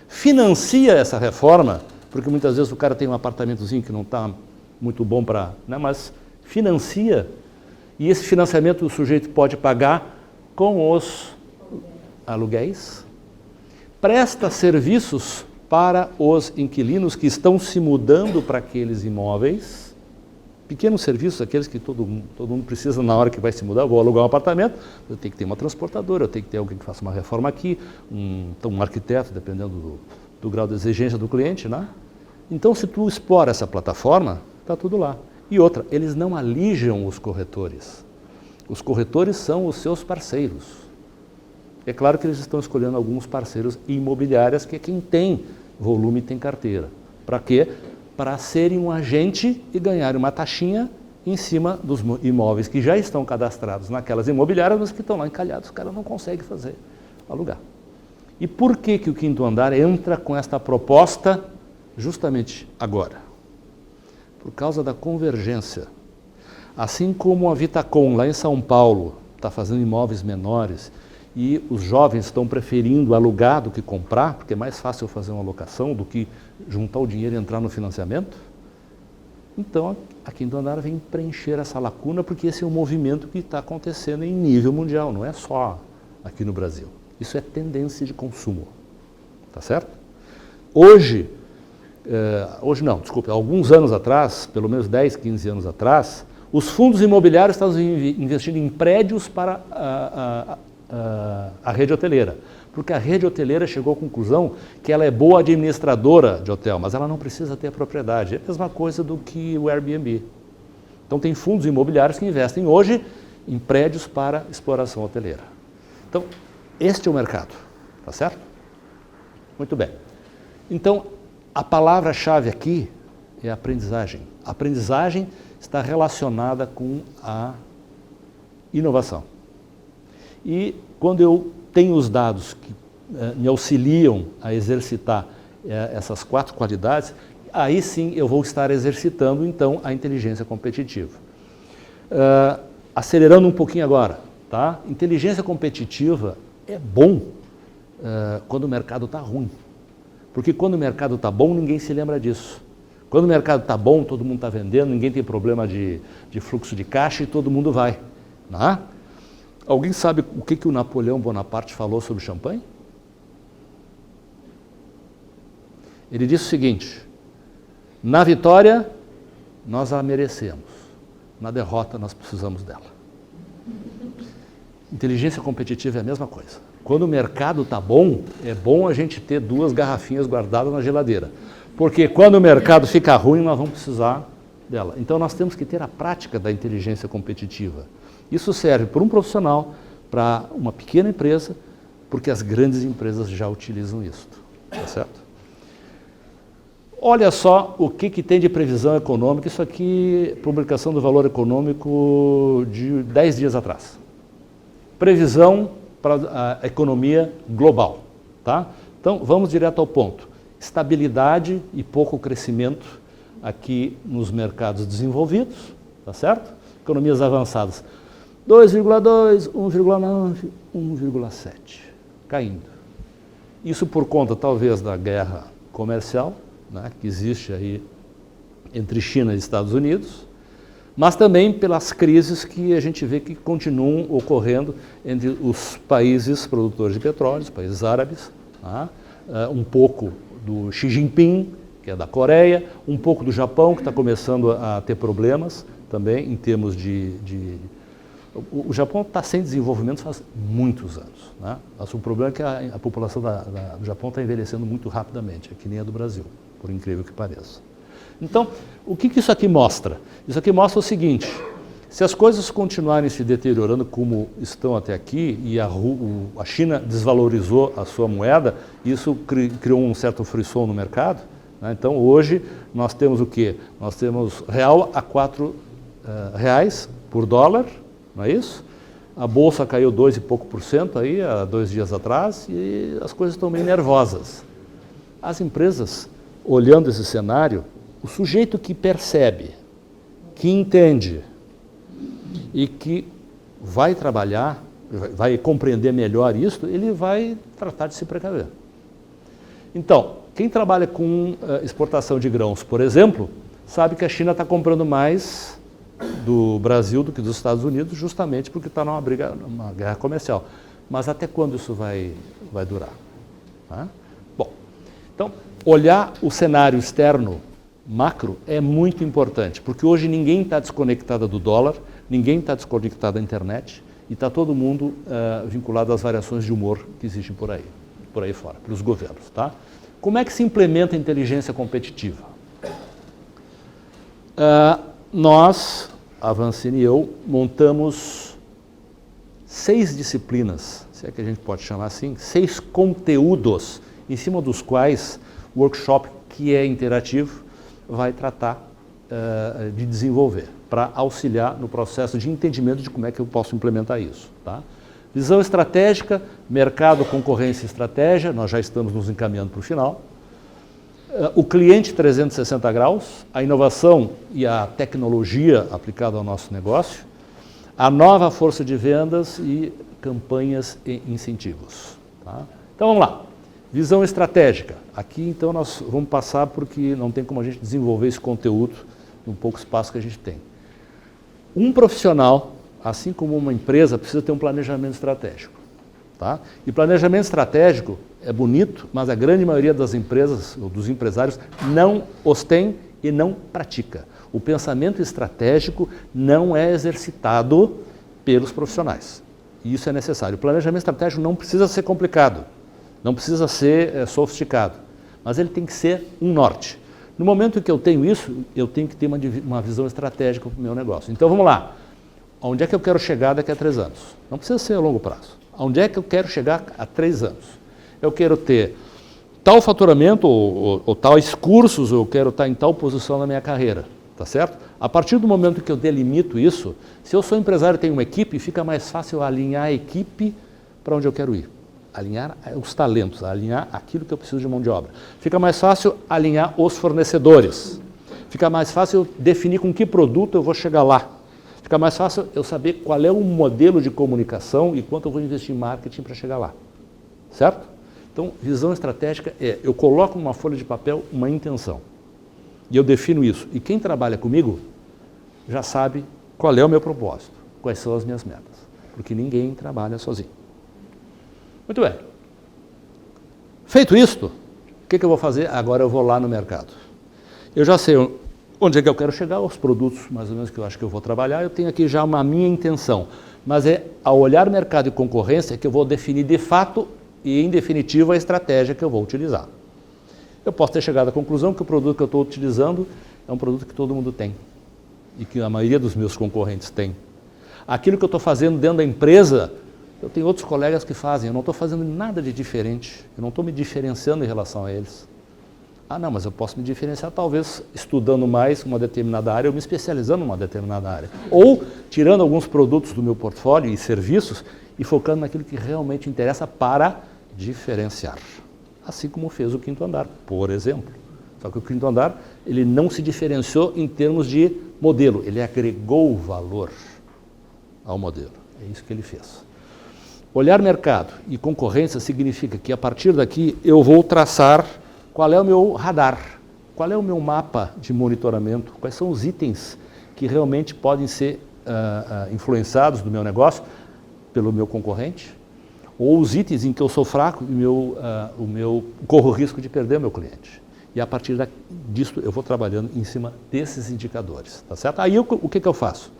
financia essa reforma, porque muitas vezes o cara tem um apartamentozinho que não está muito bom para, né, mas financia, e esse financiamento o sujeito pode pagar com os aluguéis, presta serviços para os inquilinos que estão se mudando para aqueles imóveis, pequenos serviços, aqueles que todo mundo precisa na hora que vai se mudar. Eu vou alugar um apartamento, eu tenho que ter uma transportadora, eu tenho que ter alguém que faça uma reforma aqui, um arquiteto, dependendo do grau de exigência do cliente, né? Então, se tu explora essa plataforma, está tudo lá. E outra, eles não alijam os corretores. Os corretores são os seus parceiros. É claro que eles estão escolhendo alguns parceiros imobiliários, que é quem tem volume e tem carteira. Para quê? Para serem um agente e ganharem uma taxinha em cima dos imóveis que já estão cadastrados naquelas imobiliárias, mas que estão lá encalhados, os caras não conseguem fazer, alugar. E por que que o Quinto Andar entra com esta proposta justamente agora? Por causa da convergência. Assim como a Vitacom, lá em São Paulo, está fazendo imóveis menores e os jovens estão preferindo alugar do que comprar, porque é mais fácil fazer uma locação do que juntar o dinheiro e entrar no financiamento, então a Quinto Andar vem preencher essa lacuna, porque esse é um movimento que está acontecendo em nível mundial, não é só aqui no Brasil. Isso é tendência de consumo, tá certo? Hoje não, desculpe, alguns anos atrás, pelo menos 10, 15 anos atrás, os fundos imobiliários estavam investindo em prédios para a rede hoteleira, porque a rede hoteleira chegou à conclusão que ela é boa administradora de hotel, mas ela não precisa ter a propriedade. É a mesma coisa do que o Airbnb. Então tem fundos imobiliários que investem hoje em prédios para exploração hoteleira. Então, este é o mercado, tá certo? Muito bem. Então, a palavra-chave aqui é aprendizagem. A aprendizagem está relacionada com a inovação. E quando eu tenho os dados que me auxiliam a exercitar essas 4 qualidades, aí sim eu vou estar exercitando então a inteligência competitiva. Acelerando um pouquinho agora, tá? Inteligência competitiva é bom quando o mercado está ruim. Porque quando o mercado está bom, ninguém se lembra disso. Quando o mercado está bom, todo mundo está vendendo, ninguém tem problema de fluxo de caixa e todo mundo vai. Né? Alguém sabe o que o Napoleão Bonaparte falou sobre champanhe? Ele disse o seguinte: na vitória, nós a merecemos. Na derrota, nós precisamos dela. Inteligência competitiva é a mesma coisa. Quando o mercado está bom, é bom a gente ter 2 garrafinhas guardadas na geladeira. Porque quando o mercado fica ruim, nós vamos precisar dela. Então nós temos que ter a prática da inteligência competitiva. Isso serve para um profissional, para uma pequena empresa, porque as grandes empresas já utilizam isso. Tá certo? Olha só o que tem de previsão econômica. Isso aqui, publicação do Valor Econômico de 10 dias atrás. Previsão para a economia global. Tá? Então, vamos direto ao ponto. Estabilidade e pouco crescimento aqui nos mercados desenvolvidos, tá certo? Economias avançadas, 2,2, 1,9, 1,7, caindo. Isso por conta, talvez, da guerra comercial, né, que existe aí entre China e Estados Unidos, mas também pelas crises que a gente vê que continuam ocorrendo entre os países produtores de petróleo, os países árabes, tá? Um pouco do Xi Jinping, que é da Coreia, um pouco do Japão, que está começando a ter problemas também em termos O Japão está sem desenvolvimento faz muitos anos. Né? O problema é que a população do Japão está envelhecendo muito rapidamente, é que nem a do Brasil, por incrível que pareça. Então, o que isso aqui mostra? Isso aqui mostra o seguinte: se as coisas continuarem se deteriorando como estão até aqui e a China desvalorizou a sua moeda, isso criou um certo frisson no mercado. Né? Então, hoje, nós temos o quê? Nós temos real a R$ reais por dólar, não é isso? A bolsa caiu 2 e pouco por cento aí, há 2 dias atrás, e as coisas estão meio nervosas. As empresas, olhando esse cenário, o sujeito que percebe, que entende e que vai trabalhar, vai compreender melhor isso, ele vai tratar de se precaver. Então, quem trabalha com exportação de grãos, por exemplo, sabe que a China está comprando mais do Brasil do que dos Estados Unidos, justamente porque está numa guerra comercial. Mas até quando isso vai durar? Tá? Bom, então, olhar o cenário externo macro é muito importante, porque hoje ninguém está desconectado do dólar, ninguém está desconectado da internet e está todo mundo vinculado às variações de humor que existem por aí fora, pelos governos. Tá? Como é que se implementa a inteligência competitiva? Nós, a Vancini e eu, montamos 6 disciplinas, se é que a gente pode chamar assim, 6 conteúdos, em cima dos quais o workshop, que é interativo, vai tratar de desenvolver, para auxiliar no processo de entendimento de como é que eu posso implementar isso. Tá? Visão estratégica, mercado, concorrência e estratégia, nós já estamos nos encaminhando para o final. O cliente 360 graus, a inovação e a tecnologia aplicada ao nosso negócio, a nova força de vendas e campanhas e incentivos. Tá? Então vamos lá. Visão estratégica. Aqui então nós vamos passar porque não tem como a gente desenvolver esse conteúdo no pouco espaço que a gente tem. Um profissional, assim como uma empresa, precisa ter um planejamento estratégico. Tá? E planejamento estratégico é bonito, mas a grande maioria das empresas, ou dos empresários, não os tem e não pratica. O pensamento estratégico não é exercitado pelos profissionais. E isso é necessário. O planejamento estratégico não precisa ser complicado, não precisa ser sofisticado, mas ele tem que ser um norte. No momento em que eu tenho isso, eu tenho que ter uma visão estratégica para o meu negócio. Então vamos lá. Onde é que eu quero chegar daqui a 3 anos? Não precisa ser a longo prazo. Onde é que eu quero chegar a 3 anos? Eu quero ter tal faturamento ou tais cursos, ou eu quero estar em tal posição na minha carreira, tá certo? A partir do momento que eu delimito isso, se eu sou empresário e tenho uma equipe, fica mais fácil alinhar a equipe para onde eu quero ir. Alinhar os talentos, alinhar aquilo que eu preciso de mão de obra. Fica mais fácil alinhar os fornecedores. Fica mais fácil definir com que produto eu vou chegar lá. Fica mais fácil eu saber qual é o modelo de comunicação e quanto eu vou investir em marketing para chegar lá. Certo? Então, visão estratégica é, eu coloco numa folha de papel uma intenção. E eu defino isso. E quem trabalha comigo já sabe qual é o meu propósito, quais são as minhas metas. Porque ninguém trabalha sozinho. Muito bem. Feito isto, o que eu vou fazer? Agora eu vou lá no mercado. Eu já sei onde é que eu quero chegar, os produtos mais ou menos que eu acho que eu vou trabalhar, eu tenho aqui já uma minha intenção. Mas é ao olhar mercado e concorrência que eu vou definir de fato e em definitivo a estratégia que eu vou utilizar. Eu posso ter chegado à conclusão que o produto que eu estou utilizando é um produto que todo mundo tem e que a maioria dos meus concorrentes tem. Aquilo que eu estou fazendo dentro da empresa, eu tenho outros colegas que fazem, eu não estou fazendo nada de diferente, eu não estou me diferenciando em relação a eles. Ah, não, mas eu posso me diferenciar talvez estudando mais uma determinada área ou me especializando numa determinada área. Ou tirando alguns produtos do meu portfólio e serviços e focando naquilo que realmente interessa para diferenciar. Assim como fez o Quinto Andar, por exemplo. Só que o Quinto Andar, ele não se diferenciou em termos de modelo, ele agregou valor ao modelo. É isso que ele fez. Olhar mercado e concorrência significa que a partir daqui eu vou traçar qual é o meu radar, qual é o meu mapa de monitoramento, quais são os itens que realmente podem ser influenciados do meu negócio pelo meu concorrente, ou os itens em que eu sou fraco e corro o risco de perder o meu cliente. E a partir disso eu vou trabalhando em cima desses indicadores, tá certo? Aí o que eu faço?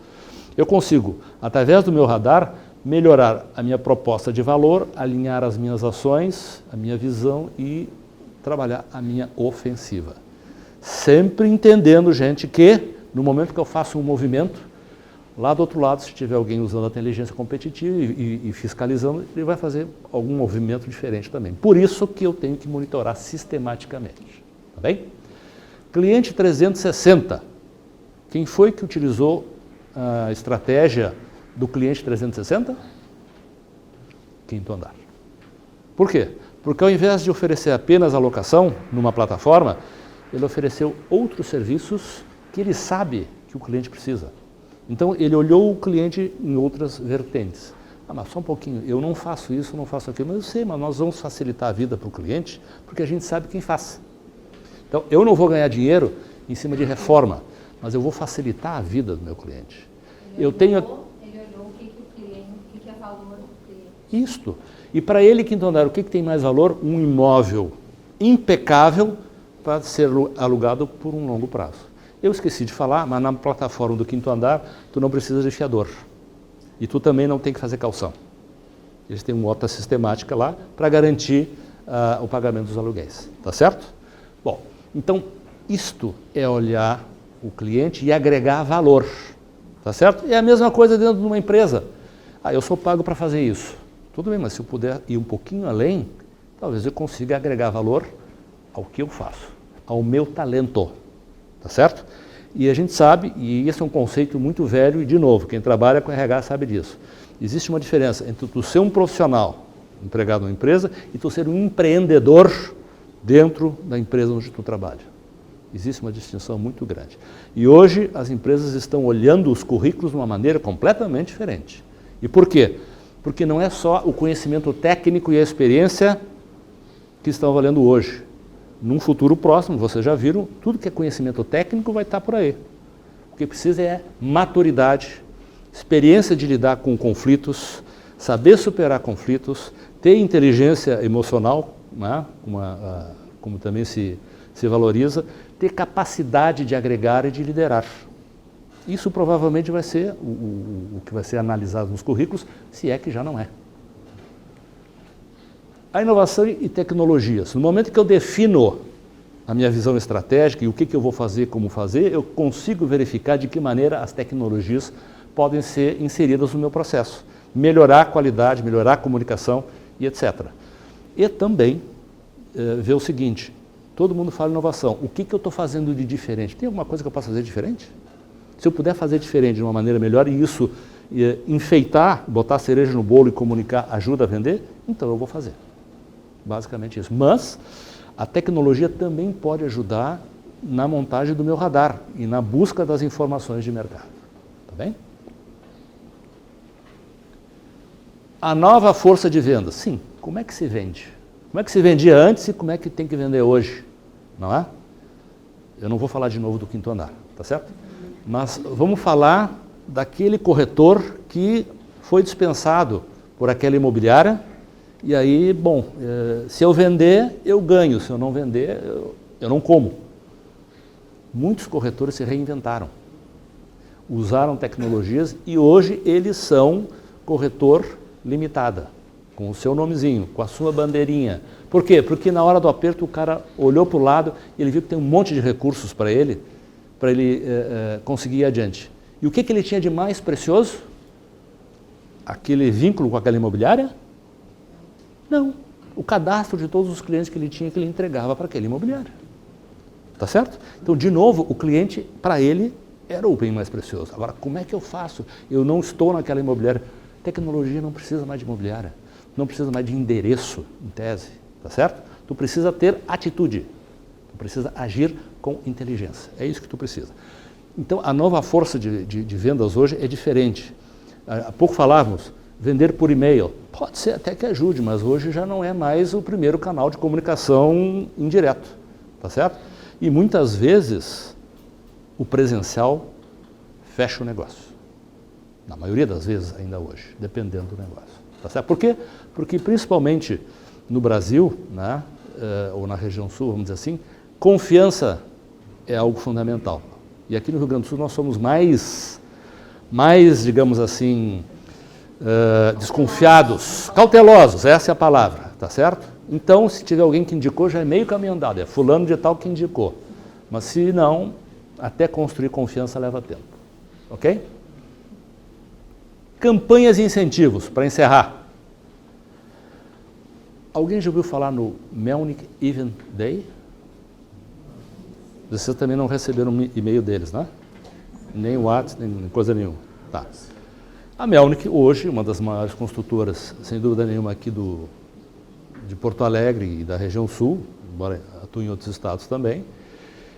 Eu consigo, através do meu radar, melhorar a minha proposta de valor, alinhar as minhas ações, a minha visão e trabalhar a minha ofensiva. Sempre entendendo, gente, que no momento que eu faço um movimento, lá do outro lado, se tiver alguém usando a inteligência competitiva e fiscalizando, ele vai fazer algum movimento diferente também. Por isso que eu tenho que monitorar sistematicamente. Tá bem? Cliente 360. Quem foi que utilizou a estratégia do cliente 360? Quinto Andar. Por quê? Porque ao invés de oferecer apenas a locação numa plataforma, ele ofereceu outros serviços que ele sabe que o cliente precisa. Então, ele olhou o cliente em outras vertentes. Ah, mas só um pouquinho, eu não faço isso, não faço aquilo. Mas eu sei, mas nós vamos facilitar a vida para o cliente, porque a gente sabe quem faz. Então, eu não vou ganhar dinheiro em cima de reforma, mas eu vou facilitar a vida do meu cliente. Ele olhou o que é valor do cliente. Isto. E para ele, Quinto Andar, o que tem mais valor? Um imóvel impecável para ser alugado por um longo prazo. Eu esqueci de falar, mas na plataforma do Quinto Andar, tu não precisa de fiador. E tu também não tem que fazer calção. Eles têm uma OTA sistemática lá para garantir o pagamento dos aluguéis. Tá certo? Bom, então isto é olhar o cliente e agregar valor. Tá certo? É a mesma coisa dentro de uma empresa. Eu sou pago para fazer isso. Tudo bem, mas se eu puder ir um pouquinho além, talvez eu consiga agregar valor ao que eu faço, ao meu talento. Tá certo? E a gente sabe, e esse é um conceito muito velho, e de novo, quem trabalha com RH sabe disso. Existe uma diferença entre tu ser um profissional empregado numa empresa e tu ser um empreendedor dentro da empresa onde tu trabalha. Existe uma distinção muito grande. E hoje as empresas estão olhando os currículos de uma maneira completamente diferente. E por quê? Porque não é só o conhecimento técnico e a experiência que estão valendo hoje. Num futuro próximo, vocês já viram, tudo que é conhecimento técnico vai estar por aí. O que precisa é maturidade, experiência de lidar com conflitos, saber superar conflitos, ter inteligência emocional, né, como também se valoriza, ter capacidade de agregar e de liderar. Isso provavelmente vai ser o que vai ser analisado nos currículos, se é que já não é. A inovação e tecnologias. No momento que eu defino a minha visão estratégica e o que eu vou fazer, como fazer, eu consigo verificar de que maneira as tecnologias podem ser inseridas no meu processo. Melhorar a qualidade, melhorar a comunicação e etc. E também ver o seguinte, todo mundo fala inovação. O que eu estou fazendo de diferente? Tem alguma coisa que eu posso fazer diferente? Se eu puder fazer diferente de uma maneira melhor e isso enfeitar, botar cereja no bolo e comunicar ajuda a vender, então eu vou fazer. Basicamente isso. Mas a tecnologia também pode ajudar na montagem do meu radar e na busca das informações de mercado. Tá bem? A nova força de vendas. Sim, como é que se vende? Como é que se vendia antes e como é que tem que vender hoje? Não é? Eu não vou falar de novo do quinto andar, tá certo? Mas vamos falar daquele corretor que foi dispensado por aquela imobiliária e aí, bom, se eu vender, eu ganho, se eu não vender, eu não como. Muitos corretores se reinventaram, usaram tecnologias e hoje eles são corretor limitada, com o seu nomezinho, com a sua bandeirinha. Por quê? Porque na hora do aperto o cara olhou para o lado e ele viu que tem um monte de recursos para ele conseguir ir adiante. E o que ele tinha de mais precioso? Aquele vínculo com aquela imobiliária? Não. O cadastro de todos os clientes que ele tinha, que ele entregava para aquela imobiliária. Tá certo? Então, de novo, o cliente, para ele, era o bem mais precioso. Agora, como é que eu faço? Eu não estou naquela imobiliária. Tecnologia não precisa mais de imobiliária. Não precisa mais de endereço, em tese. Tá certo? Tu precisa ter atitude. Tu precisa agir com inteligência. É isso que tu precisa. Então, a nova força de vendas hoje é diferente. Há pouco falávamos, vender por e-mail. Pode ser até que ajude, mas hoje já não é mais o primeiro canal de comunicação indireto. Tá certo? E muitas vezes, o presencial fecha o negócio. Na maioria das vezes, ainda hoje, dependendo do negócio. Tá certo? Por quê? Porque, principalmente no Brasil, né, ou na região sul, vamos dizer assim, confiança é algo fundamental. E aqui no Rio Grande do Sul nós somos mais digamos assim, desconfiados, cautelosos, essa é a palavra, tá certo? Então, se tiver alguém que indicou, já é meio caminho andado, é fulano de tal que indicou. Mas se não, até construir confiança leva tempo, ok? Campanhas e incentivos, para encerrar. Alguém já ouviu falar no Melnick Event Day? Vocês também não receberam um e-mail deles, né? Nem WhatsApp, nem coisa nenhuma. Tá. A Melnick, hoje, uma das maiores construtoras, sem dúvida nenhuma, aqui de Porto Alegre e da região sul, embora atue em outros estados também,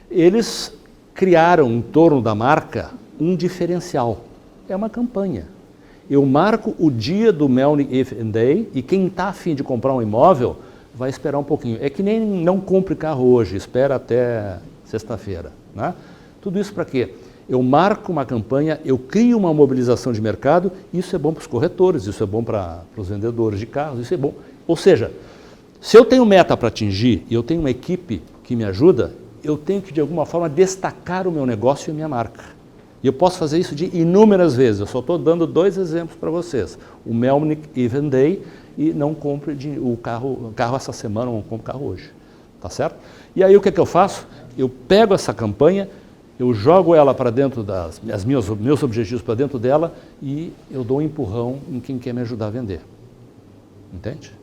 eles criaram em torno da marca um diferencial. É uma campanha. Eu marco o dia do Melnick Event Day e quem está a fim de comprar um imóvel vai esperar um pouquinho. É que nem não compre carro hoje, espera até sexta-feira. Né? Tudo isso para quê? Eu marco uma campanha, eu crio uma mobilização de mercado, isso é bom para os corretores, isso é bom para os vendedores de carros, isso é bom. Ou seja, se eu tenho meta para atingir e eu tenho uma equipe que me ajuda, eu tenho que de alguma forma destacar o meu negócio e a minha marca. E eu posso fazer isso de inúmeras vezes. Eu só estou dando 2 exemplos para vocês. O Melnick Even Day e não compre o carro essa semana, não compre o carro hoje. Tá certo? E aí o que é que eu faço? Eu pego essa campanha, eu jogo ela para dentro meus objetivos para dentro dela e eu dou um empurrão em quem quer me ajudar a vender. Entende?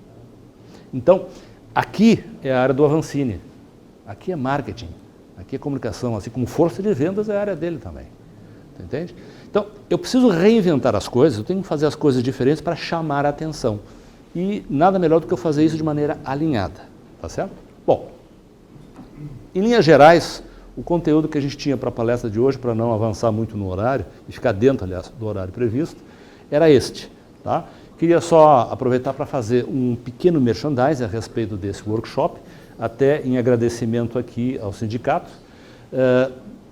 Então, aqui é a área do Avancini. Aqui é marketing. Aqui é comunicação. Assim como força de vendas é a área dele também. Entende? Então, eu preciso reinventar as coisas, eu tenho que fazer as coisas diferentes para chamar a atenção. E nada melhor do que eu fazer isso de maneira alinhada. Tá certo? Bom, em linhas gerais, o conteúdo que a gente tinha para a palestra de hoje, para não avançar muito no horário, e ficar dentro, aliás, do horário previsto, era este. Tá? Queria só aproveitar para fazer um pequeno merchandising a respeito desse workshop, até em agradecimento aqui ao sindicato.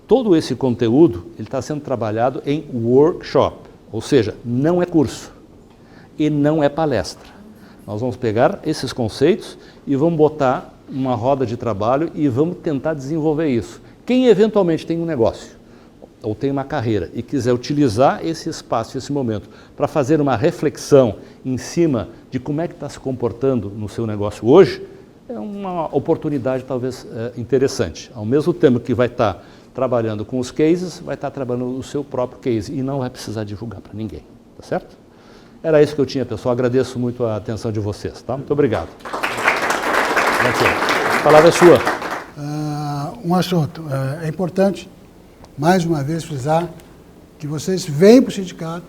Todo esse conteúdo está sendo trabalhado em workshop, ou seja, não é curso e não é palestra. Nós vamos pegar esses conceitos e vamos botar uma roda de trabalho e vamos tentar desenvolver isso. Quem eventualmente tem um negócio ou tem uma carreira e quiser utilizar esse espaço, esse momento, para fazer uma reflexão em cima de como é que está se comportando no seu negócio hoje, é uma oportunidade talvez interessante. Ao mesmo tempo que vai estar trabalhando com os cases, vai estar trabalhando o seu próprio case e não vai precisar divulgar para ninguém, tá certo? Era isso que eu tinha, pessoal. Agradeço muito a atenção de vocês, tá? Muito obrigado. A palavra é sua. Um assunto. É importante, mais uma vez, frisar que vocês venham para o sindicato,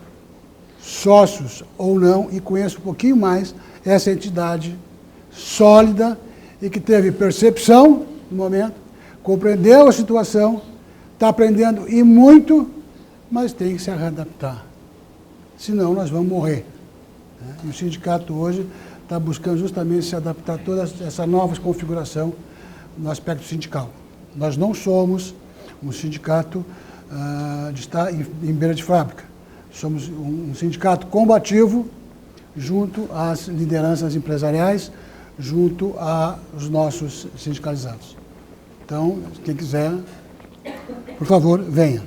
sócios ou não, e conheçam um pouquinho mais essa entidade sólida e que teve percepção no momento, compreendeu a situação, está aprendendo e muito, mas tem que se readaptar. Senão nós vamos morrer. E o sindicato hoje está buscando justamente se adaptar a toda essa nova configuração no aspecto sindical. Nós não somos um sindicato de estar em beira de fábrica. Somos um sindicato combativo junto às lideranças empresariais, junto aos nossos sindicalizados. Então, quem quiser, por favor, venha.